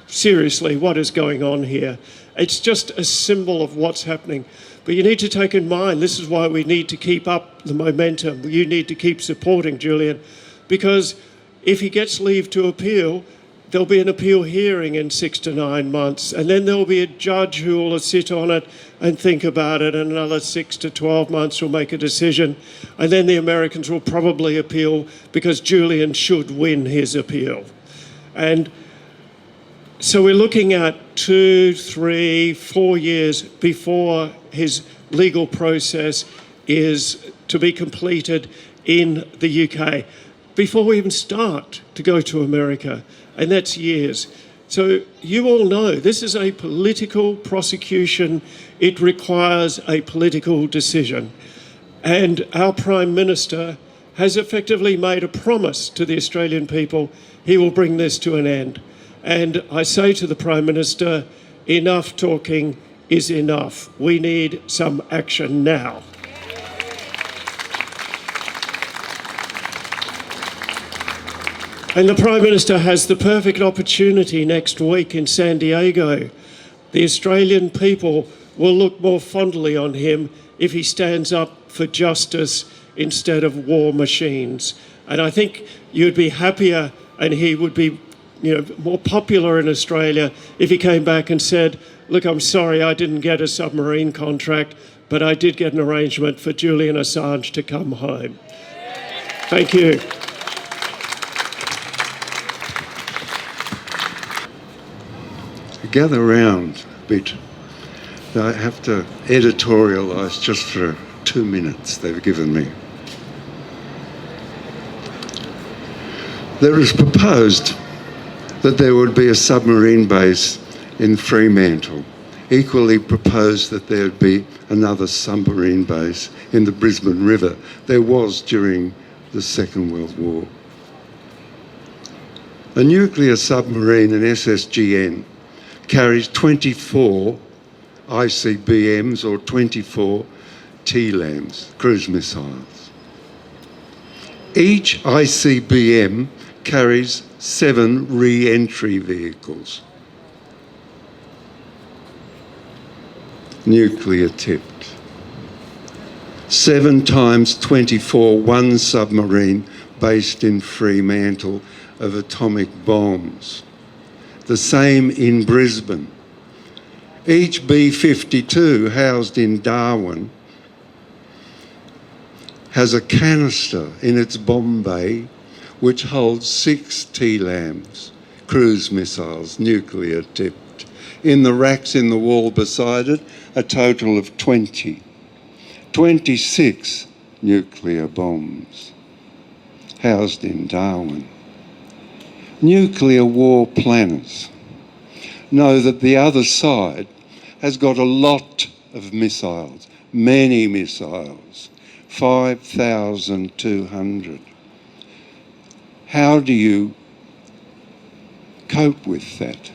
seriously, what is going on here? It's just a symbol of what's happening. But you need to take in mind, this is why we need to keep up the momentum. You need to keep supporting Julian, because if he gets leave to appeal, there'll be an appeal hearing in 6 to 9 months, and then there'll be a judge who will sit on it and think about it, and another 6 to 12 months will make a decision, and then the Americans will probably appeal because Julian should win his appeal. And so we're looking at 2, 3, 4 years before his legal process is to be completed in the UK, before we even start to go to America, and that's years. So you all know this is a political prosecution. It requires a political decision. And our Prime Minister has effectively made a promise to the Australian people he will bring this to an end. And I say to the Prime Minister, enough talking is enough. We need some action now. And the Prime Minister has the perfect opportunity next week in San Diego. The Australian people will look more fondly on him if he stands up for justice instead of war machines. And I think you'd be happier and he would be, more popular in Australia if he came back and said, look, I'm sorry I didn't get a submarine contract, but I did get an arrangement for Julian Assange to come home. Thank you. Gather round a bit. I have to editorialise just for 2 minutes they've given me. There is proposed that there would be a submarine base in Fremantle. Equally proposed that there would be another submarine base in the Brisbane River. There was during the Second World War. A nuclear submarine, an SSGN, carries 24 ICBMs or 24 TLAMs, cruise missiles. Each ICBM carries 7 re-entry vehicles, nuclear tipped. 7 times 24, one submarine based in Fremantle of atomic bombs. The same in Brisbane. Each B-52 housed in Darwin has a canister in its bomb bay which holds 6 TLAMs, cruise missiles, nuclear tipped. In the racks in the wall beside it, a total of 20. 26 nuclear bombs housed in Darwin. Nuclear war planners know that the other side has got a lot of missiles, many missiles, 5,200. How do you cope with that?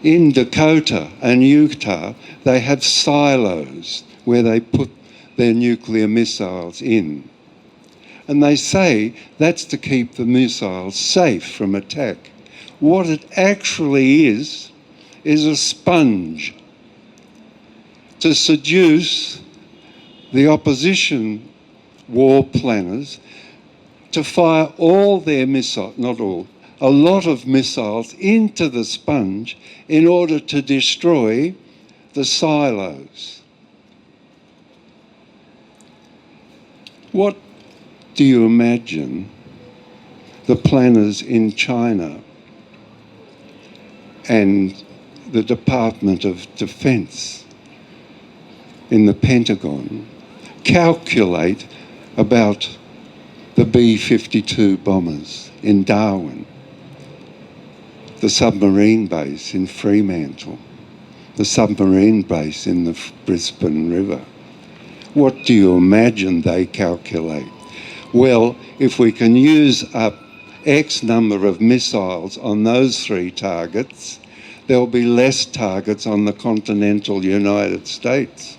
In Dakota and Utah, they have silos where they put their nuclear missiles in. And they say that's to keep the missiles safe from attack. What it actually is a sponge to seduce the opposition war planners to fire all their missiles, not all, a lot of missiles into the sponge in order to destroy the silos. What do you imagine the planners in China and the Department of Defense in the Pentagon calculate about the B-52 bombers in Darwin, the submarine base in Fremantle, the submarine base in the Brisbane River? What do you imagine they calculate? Well, if we can use up X number of missiles on those three targets, there'll be less targets on the continental United States.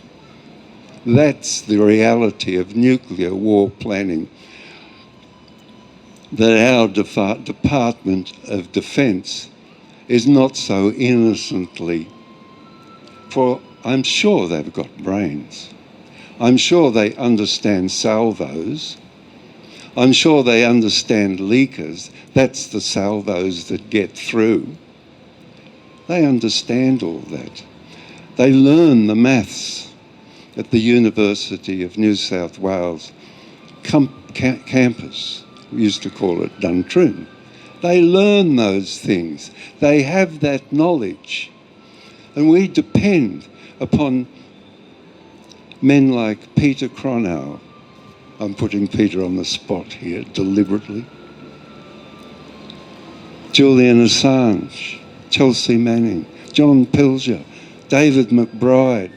That's the reality of nuclear war planning that our Department of Defense is not so innocently, for I'm sure they've got brains. I'm sure they understand salvos. I'm sure they understand leakers. That's the salvos that get through. They understand all that. They learn the maths at the University of New South Wales campus. We used to call it Duntroon. They learn those things. They have that knowledge. And we depend upon men like Peter Cronau. I'm putting Peter on the spot here deliberately. Julian Assange, Chelsea Manning, John Pilger, David McBride,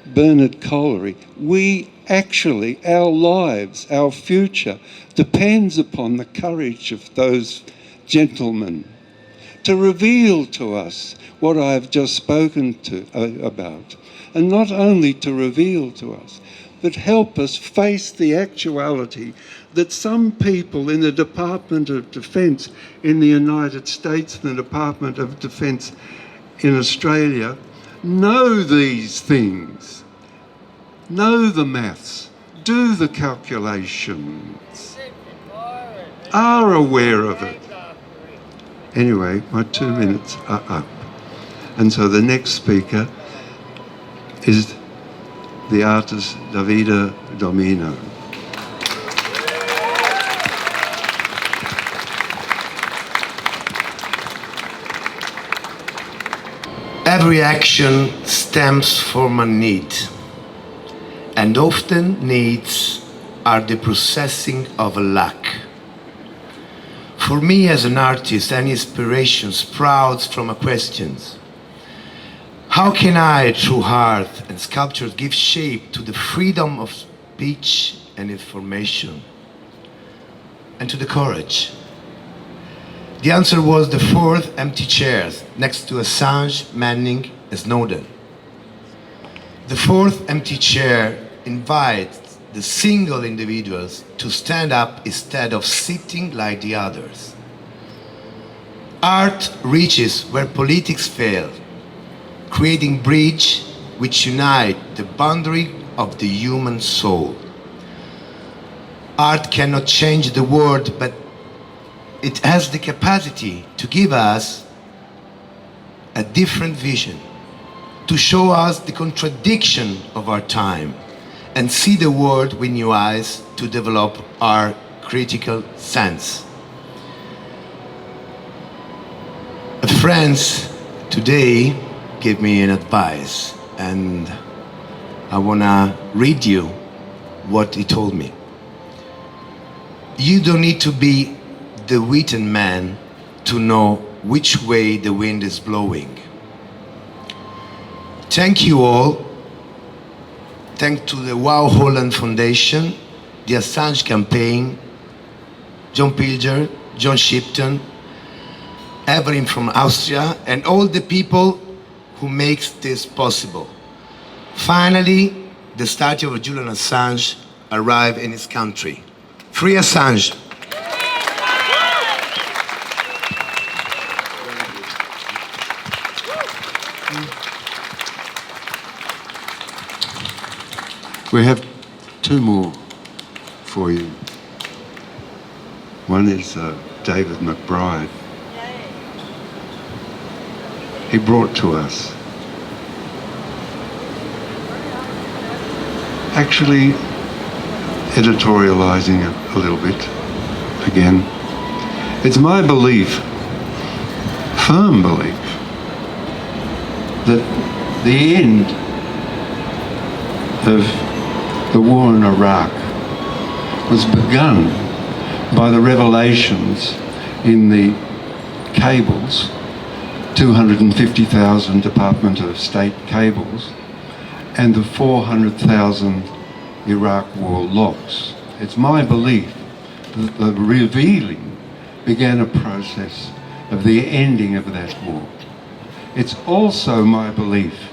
Bernard Collery. We actually, our lives, our future depends upon the courage of those gentlemen to reveal to us what I've just spoken about. And not only to reveal to us, but help us face the actuality that some people in the Department of Defense in the United States and the Department of Defense in Australia know these things, know the maths, do the calculations, are aware of it. Anyway, my 2 minutes are up. And so the next speaker is the artist Davide Domino. Every action stems from a need, and often needs are the processing of a lack. For me as an artist, any inspiration sprouts from a question. How can I, through art and sculpture, give shape to the freedom of speech and information, and to the courage? The answer was the 4 empty chairs next to Assange, Manning, and Snowden. The 4th empty chair invites the single individuals to stand up instead of sitting like the others. Art reaches where politics fail, creating bridge which unite the boundary of the human soul. Art cannot change the world, but it has the capacity to give us a different vision, to show us the contradiction of our time, and see the world with new eyes, to develop our critical sense. Friends today gave me an advice, and I wanna read you what he told me. You don't need to be the written man to know which way the wind is blowing. Thank you all. Thanks to the Wow Holland Foundation, the Assange campaign, John Pilger, John Shipton, Evelyn from Austria, and all the people who makes this possible. Finally, the statue of Julian Assange arrived in his country. Free Assange. We have two more for you. One is David McBride. He brought to us actually editorializing it a little bit again. It's my belief, firm belief, that the end of the war in Iraq was begun by the revelations in the cables, 250,000 Department of State cables, and the 400,000 Iraq war logs. It's my belief that the revealing began a process of the ending of that war. It's also my belief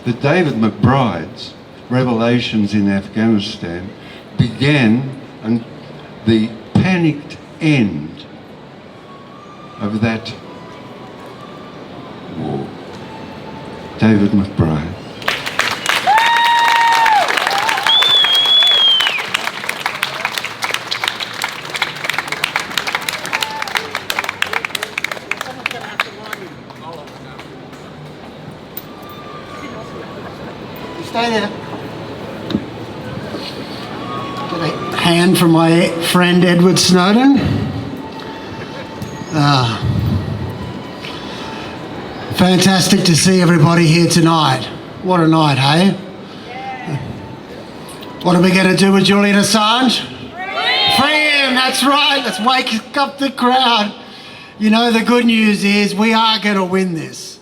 that David McBride's revelations in Afghanistan began the panicked end of that war. David McBride. Stay there. Get a hand from my friend Edward Snowden. Fantastic to see everybody here tonight. What a night, hey? What are we going to do with Julian Assange? Free him, that's right. Let's wake up the crowd. You know, the good news is we are going to win this.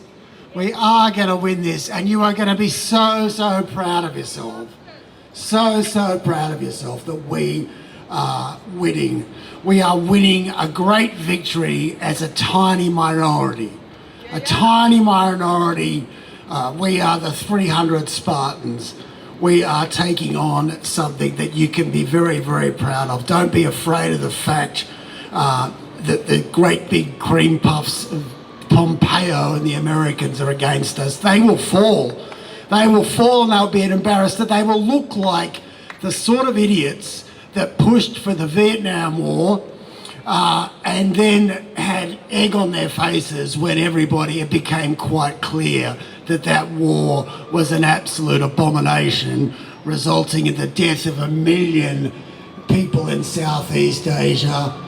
We are going to win this, and you are going to be so, so proud of yourself. So, so proud of yourself that we are winning. We are winning a great victory as a tiny minority. A tiny minority. We are the 300 Spartans. We are taking on something that you can be very, very proud of. Don't be afraid of the fact that the great big cream puffs of Pompeo and the Americans are against us. They will fall. They will fall and they'll be embarrassed. That they will look like the sort of idiots that pushed for the Vietnam War and then had egg on their faces when it became quite clear that that war was an absolute abomination, resulting in the death of 1 million people in Southeast Asia.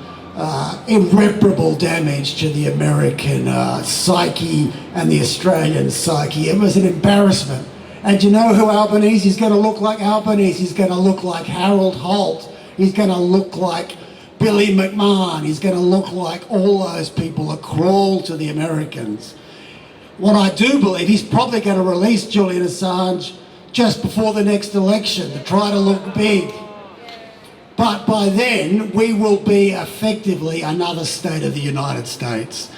Irreparable damage to the American psyche and the Australian psyche. It was an embarrassment. And you know who Albanese is going to look like? Albanese is going to look like Harold Holt. He's going to look like Billy McMahon. He's going to look like all those people that crawl to the Americans. What I do believe, he's probably going to release Julian Assange just before the next election to try to look big. But by then, we will be effectively another state of the United States.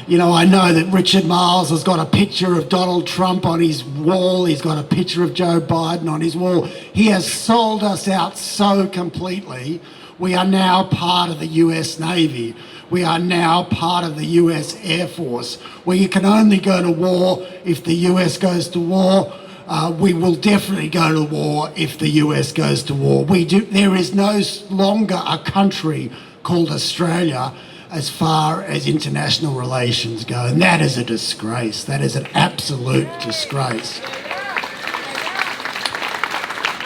You know, I know that Richard Miles has got a picture of Donald Trump on his wall. He's got a picture of Joe Biden on his wall. He has sold us out so completely. We are now part of the US Navy. We are now part of the US Air Force, where you can only go to war if the US goes to war. We will definitely go to war if the US goes to war. There is no longer a country called Australia as far as international relations go, and that is a disgrace. That is an absolute disgrace.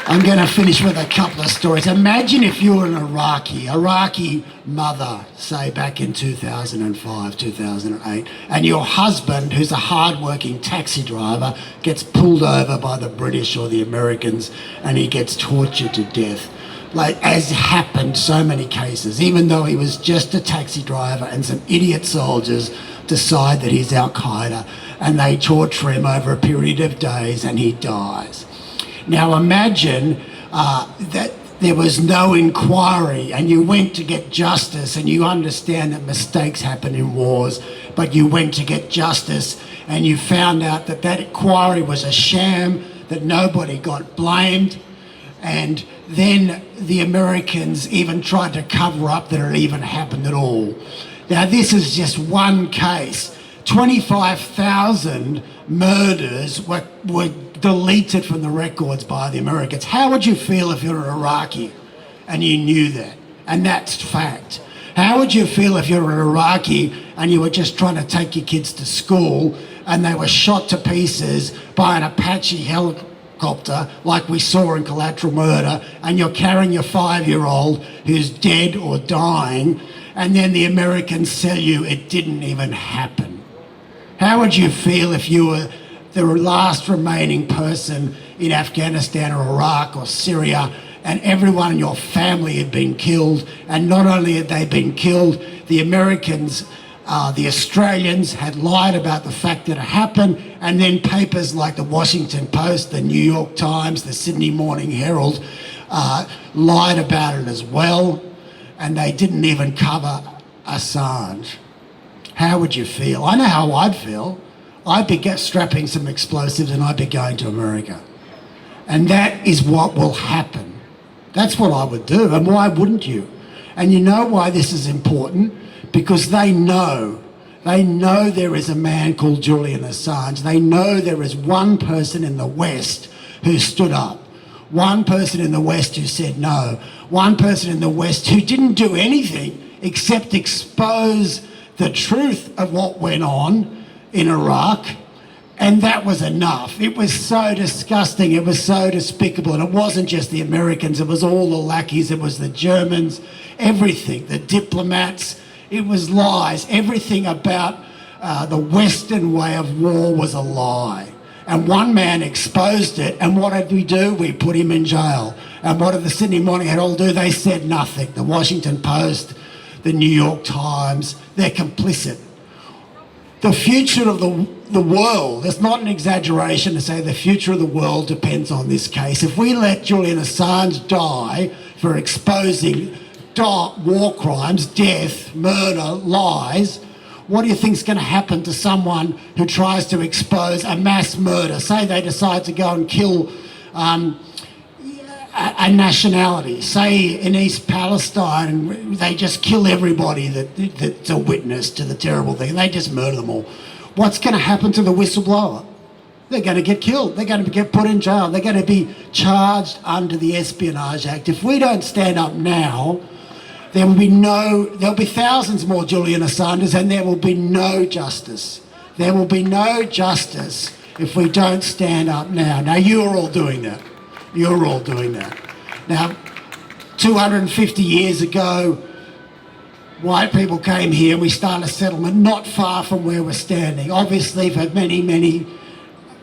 I'm going to finish with a couple of stories. Imagine if you were an Iraqi mother, say back in 2005, 2008, and your husband, who's a hard-working taxi driver, gets pulled over by the British or the Americans and he gets tortured to death. Like, as happened so many cases, even though he was just a taxi driver and some idiot soldiers decide that he's Al-Qaeda and they torture him over a period of days and he dies. Now imagine that there was no inquiry, and you went to get justice, and you understand that mistakes happen in wars, but you went to get justice, and you found out that that inquiry was a sham, that nobody got blamed, and then the Americans even tried to cover up that it even happened at all. Now, this is just one case. 25,000 murders were deleted from the records by the Americans. How would you feel if you're an Iraqi and you knew that? And that's fact. How would you feel if you're an Iraqi and you were just trying to take your kids to school and they were shot to pieces by an Apache helicopter like we saw in Collateral Murder, and you're carrying your 5-year-old who's dead or dying, and then the Americans tell you it didn't even happen? How would you feel if you were the last remaining person in Afghanistan or Iraq or Syria, and everyone in your family had been killed, and not only had they been killed, the Americans, the Australians had lied about the fact that it happened, and then papers like the Washington Post, the New York Times, the Sydney Morning Herald lied about it as well, and they didn't even cover Assange. How would you feel? I know how I'd feel. I'd be strapping some explosives and I'd be going to America. And that is what will happen. That's what I would do. And why wouldn't you? And you know why this is important? Because they know there is a man called Julian Assange. They know there is one person in the West who stood up. One person in the West who said no. One person in the West who didn't do anything except expose the truth of what went on in Iraq, and that was enough. It was so disgusting, it was so despicable, and it wasn't just the Americans, it was all the lackeys, it was the Germans, everything, the diplomats, it was lies. Everything about the Western way of war was a lie. And one man exposed it, and what did we do? We put him in jail. And what did the Sydney Morning Herald do? They said nothing. The Washington Post, the New York Times, they're complicit. The future of the world, it's not an exaggeration to say the future of the world depends on this case. If we let Julian Assange die for exposing war crimes, death, murder, lies, what do you think is going to happen to someone who tries to expose a mass murder? Say they decide to go and kill a nationality, say in East Palestine, they just kill everybody that's a witness to the terrible thing. They just murder them all. What's going to happen to the whistleblower? They're going to get killed. They're going to get put in jail. They're going to be charged under the Espionage Act. If we don't stand up now, there'll be thousands more Julian Assanges, and there will be no justice. There will be no justice if we don't stand up now. Now, you're all doing that. You're all doing that. Now, 250 years ago, white people came here, we started a settlement not far from where we're standing. Obviously, for many, many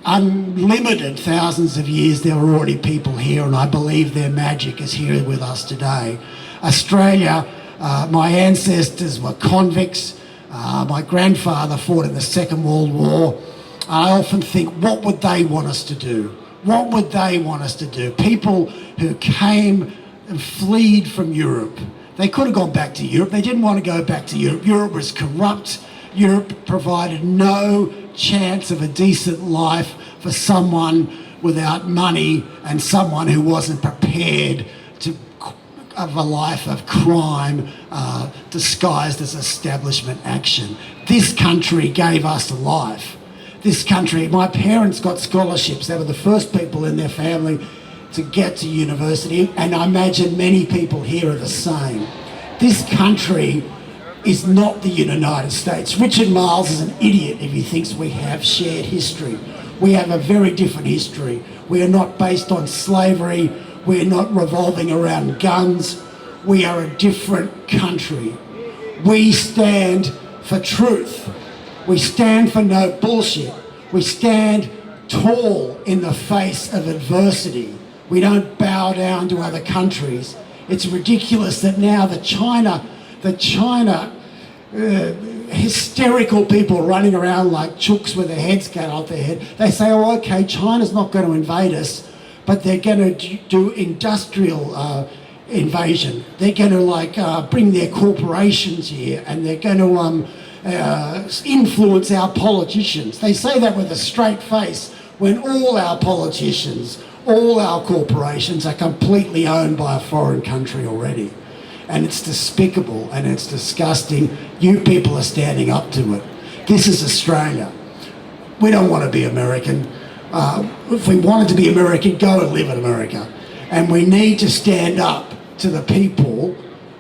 unlimited thousands of years, there were already people here, and I believe their magic is here with us today. Australia, my ancestors were convicts. My grandfather fought in the Second World War. I often think, what would they want us to do? What would they want us to do? People who came and fled from Europe. They could have gone back to Europe. They didn't want to go back to Europe. Europe was corrupt. Europe provided no chance of a decent life for someone without money and someone who wasn't prepared of a life of crime disguised as establishment action. This country gave us a life. This country, my parents got scholarships. They were the first people in their family to get to university, and I imagine many people here are the same. This country is not the United States. Richard Marles is an idiot if he thinks we have shared history. We have a very different history. We are not based on slavery. We are not revolving around guns. We are a different country. We stand for truth. We stand for no bullshit. We stand tall in the face of adversity. We don't bow down to other countries. It's ridiculous that now the China hysterical people running around like chooks with their heads cut off their head, they say, okay, China's not going to invade us, but they're going to do industrial invasion. They're going to bring their corporations here, and they're going to influence our politicians. They say that with a straight face when all our politicians, all our corporations are completely owned by a foreign country already. And it's despicable and it's disgusting. You people are standing up to it. This is Australia. We don't want to be American. If we wanted to be American, go and live in America. And we need to stand up to the people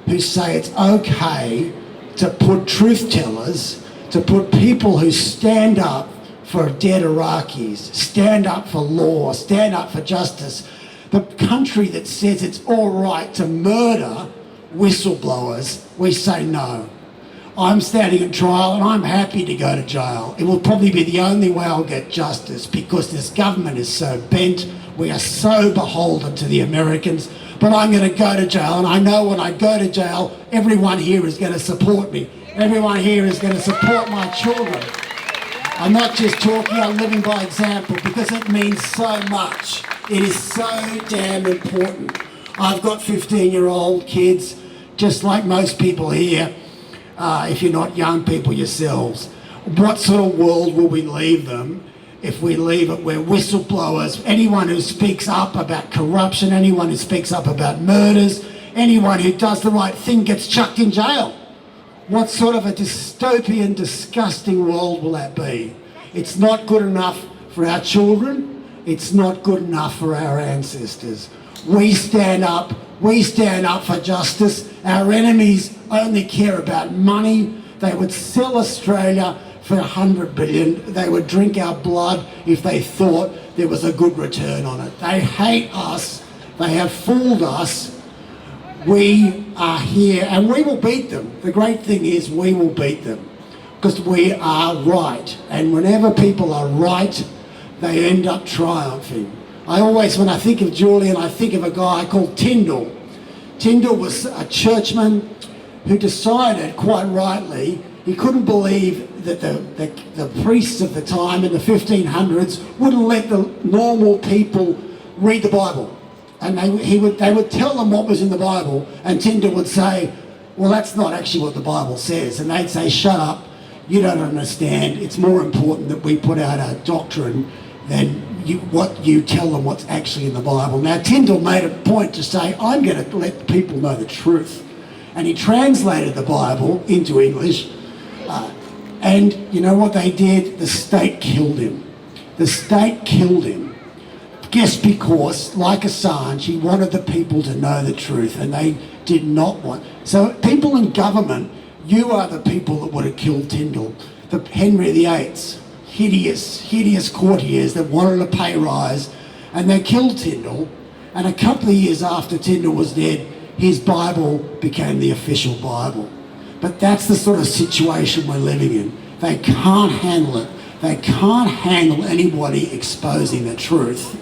who say it's okay to put truth tellers, to put people who stand up for dead Iraqis, stand up for law, stand up for justice. The country that says it's all right to murder whistleblowers, we say no. I'm standing in trial and I'm happy to go to jail. It will probably be the only way I'll get justice because this government is so bent. We are so beholden to the Americans. But I'm going to go to jail, and I know when I go to jail, everyone here is going to support me. Everyone here is going to support my children. I'm not just talking, I'm living by example because it means so much. It is so damn important. I've got 15-year-old kids, just like most people here, if you're not young people yourselves. What sort of world will we leave them if we leave it where whistleblowers, anyone who speaks up about corruption, anyone who speaks up about murders, anyone who does the right thing gets chucked in jail? What sort of a dystopian, disgusting world will that be? It's not good enough for our children. It's not good enough for our ancestors. We stand up for justice. Our enemies only care about money. They would sell Australia for 100 billion. They would drink our blood if they thought there was a good return on it. They hate us. They have fooled us. We are here and we will beat them. The great thing is we will beat them because we are right. And whenever people are right, they end up triumphing. I always, when I think of Julian, I think of a guy called Tyndall. Tyndall was a churchman who decided, quite rightly, he couldn't believe that the priests of the time in the 1500s wouldn't let the normal people read the Bible. And they would tell them what was in the Bible, and Tyndall would say, well, that's not actually what the Bible says. And they'd say, shut up, you don't understand. It's more important that we put out our doctrine than what you tell them what's actually in the Bible. Now, Tyndall made a point to say, I'm going to let people know the truth. And he translated the Bible into English. And you know what they did? The state killed him. The state killed him just because, like Assange, he wanted the people to know the truth and they did not want. So people in government, you are the people that would have killed Tyndall. The Henry Yates, hideous courtiers that wanted a pay rise, and they killed Tyndall. And a couple of years after Tyndall was dead, his Bible became the official Bible. But that's the sort of situation we're living in. They can't handle it. They can't handle anybody exposing the truth.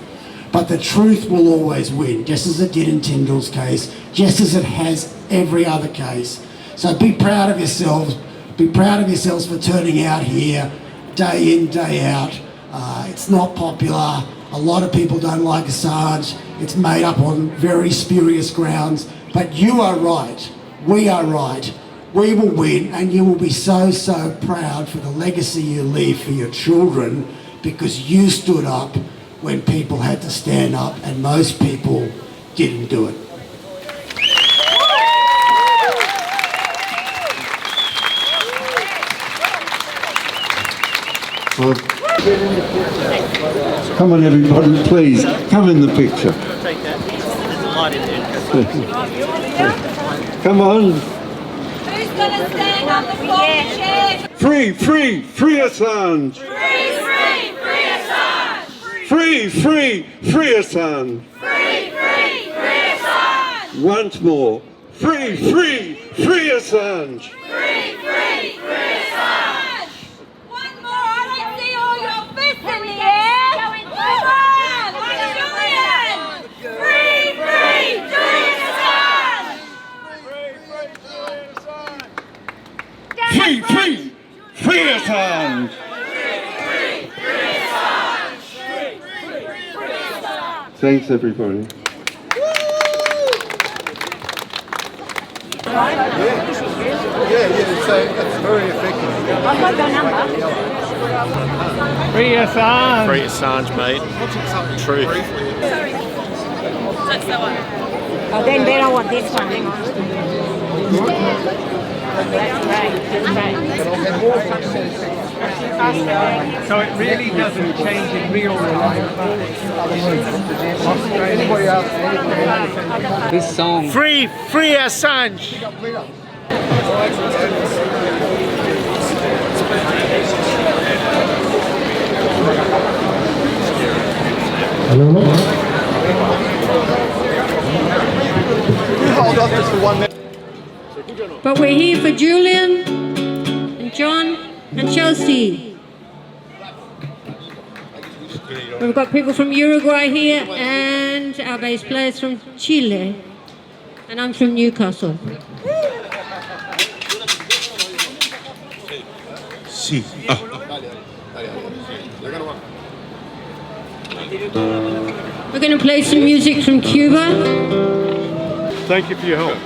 But the truth will always win, just as it did in Tyndall's case, just as it has every other case. So be proud of yourselves. Be proud of yourselves for turning out here, day in, day out. It's not popular. A lot of people don't like Assange. It's made up on very spurious grounds. But you are right. We are right. We will win, and you will be so, so proud for the legacy you leave for your children because you stood up when people had to stand up, and most people didn't do it. Well, come on, everybody, please, come in the picture. Come on. Gonna stand on the bullshit. Free Assange. Free Assange. Free Assange. Free Assange. Once more. Free Assange. Free Assange. One more. I don't see all your fists in the air. Come on, like Julian. Free Assange. Free Assange. Thanks, everybody. so it's very effective. I've got your number. Free Assange. Free Assange, mate. Truth. That's the one. Oh, then I want this one. Hang on. That's great. So it really doesn't change in real life. Anybody else? This song. Free Assange. Hold on just for 1 minute. But we're here for Julian and John and Chelsea. We've got people from Uruguay here and our bass players from Chile. And I'm from Newcastle. Sí. We're going to play some music from Cuba. Thank you for your help.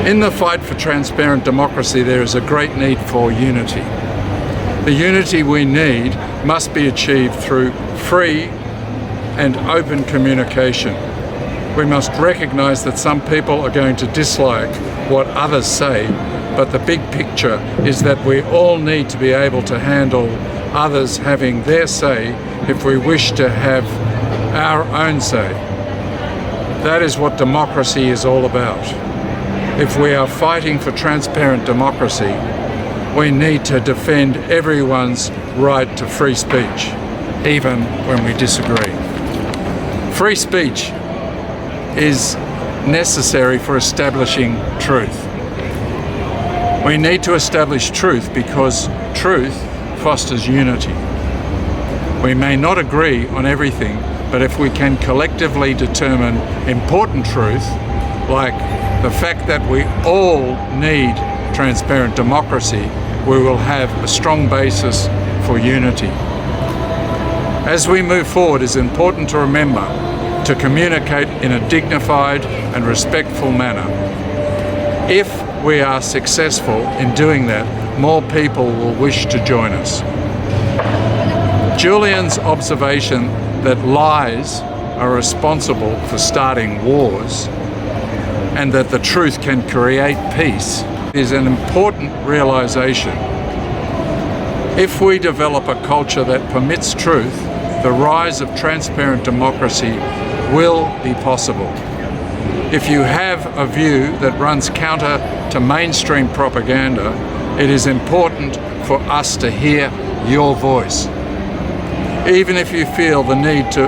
In the fight for transparent democracy, there is a great need for unity. The unity we need must be achieved through free and open communication. We must recognise that some people are going to dislike what others say, but the big picture is that we all need to be able to handle others having their say if we wish to have our own say. That is what democracy is all about. If we are fighting for transparent democracy, we need to defend everyone's right to free speech, even when we disagree. Free speech is necessary for establishing truth. We need to establish truth because truth fosters unity. We may not agree on everything, but if we can collectively determine important truth, like the fact that we all need transparent democracy, we will have a strong basis for unity. As we move forward, it's important to remember to communicate in a dignified and respectful manner. If we are successful in doing that, more people will wish to join us. Julian's observation that lies are responsible for starting wars and that the truth can create peace is an important realization. If we develop a culture that permits truth, the rise of transparent democracy will be possible. If you have a view that runs counter to mainstream propaganda, it is important for us to hear your voice. Even if you feel the need to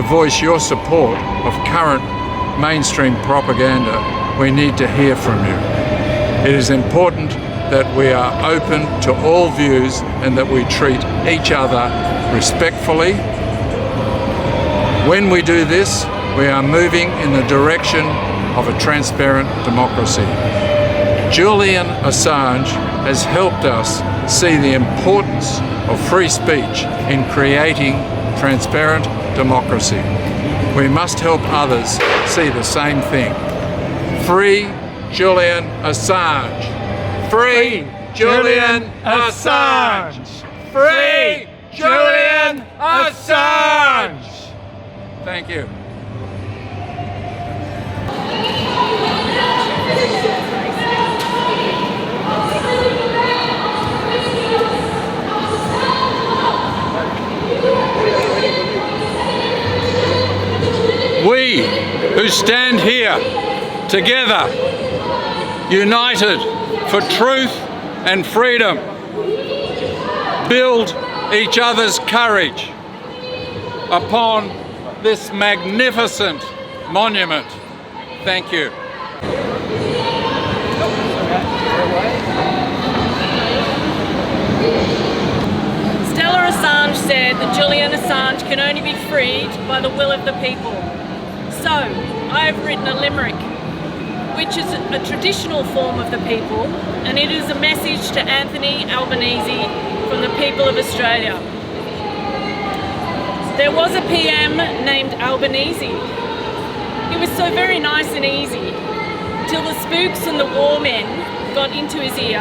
voice your support of current mainstream propaganda, we need to hear from you. It is important that we are open to all views and that we treat each other respectfully. When we do this, we are moving in the direction of a transparent democracy. Julian Assange has helped us see the importance of free speech in creating transparent democracy. We must help others see the same thing. Free Julian Assange! Free Julian Assange! Free Julian Assange! Thank you. who stand here together, united for truth and freedom, build each other's courage upon this magnificent monument. Thank you. Assange said that Julian Assange can only be freed by the will of the people. So, I have written a limerick, which is a traditional form of the people, and it is a message to Anthony Albanese from the people of Australia. There was a PM named Albanese. He was so very nice and easy, till the spooks and the war men got into his ear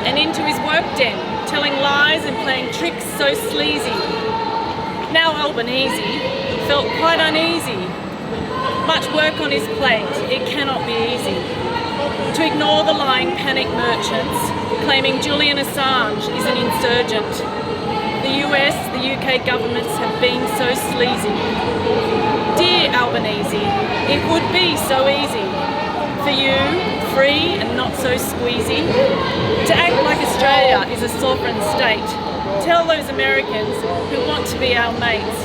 and into his work den, telling lies and playing tricks so sleazy. Now Albanese felt quite uneasy. Much work on his plate, it cannot be easy. To ignore the lying panic merchants, claiming Julian Assange is an insurgent. The US, the UK governments have been so sleazy. Dear Albanese, it would be so easy for you, free and not so squeezy, to act like Australia is a sovereign state. Tell those Americans who want to be our mates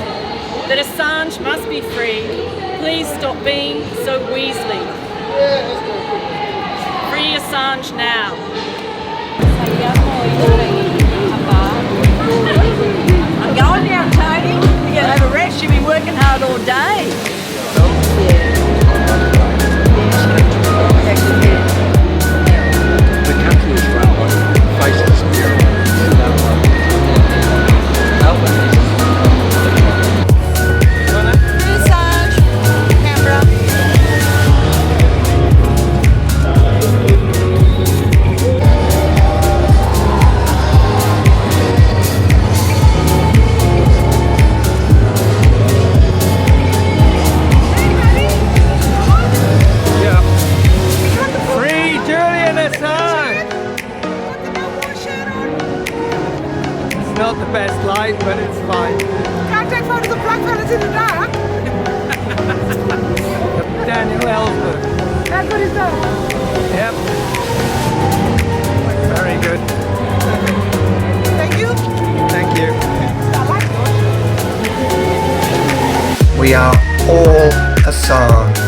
that Assange must be freed. Please stop being so weaselly. Free Assange now. I'm going now, Tony. You're going to have a rest. You've been working hard all day. The country is run by faceless Assange, Canberra. Free Julian Assange! It's not the best light, but it's fine. Can't take photos of black fellas in the dark. Daniel Ellsworth. That's what he's done. Yep. Very good. Thank you. Thank you. We are all Assange.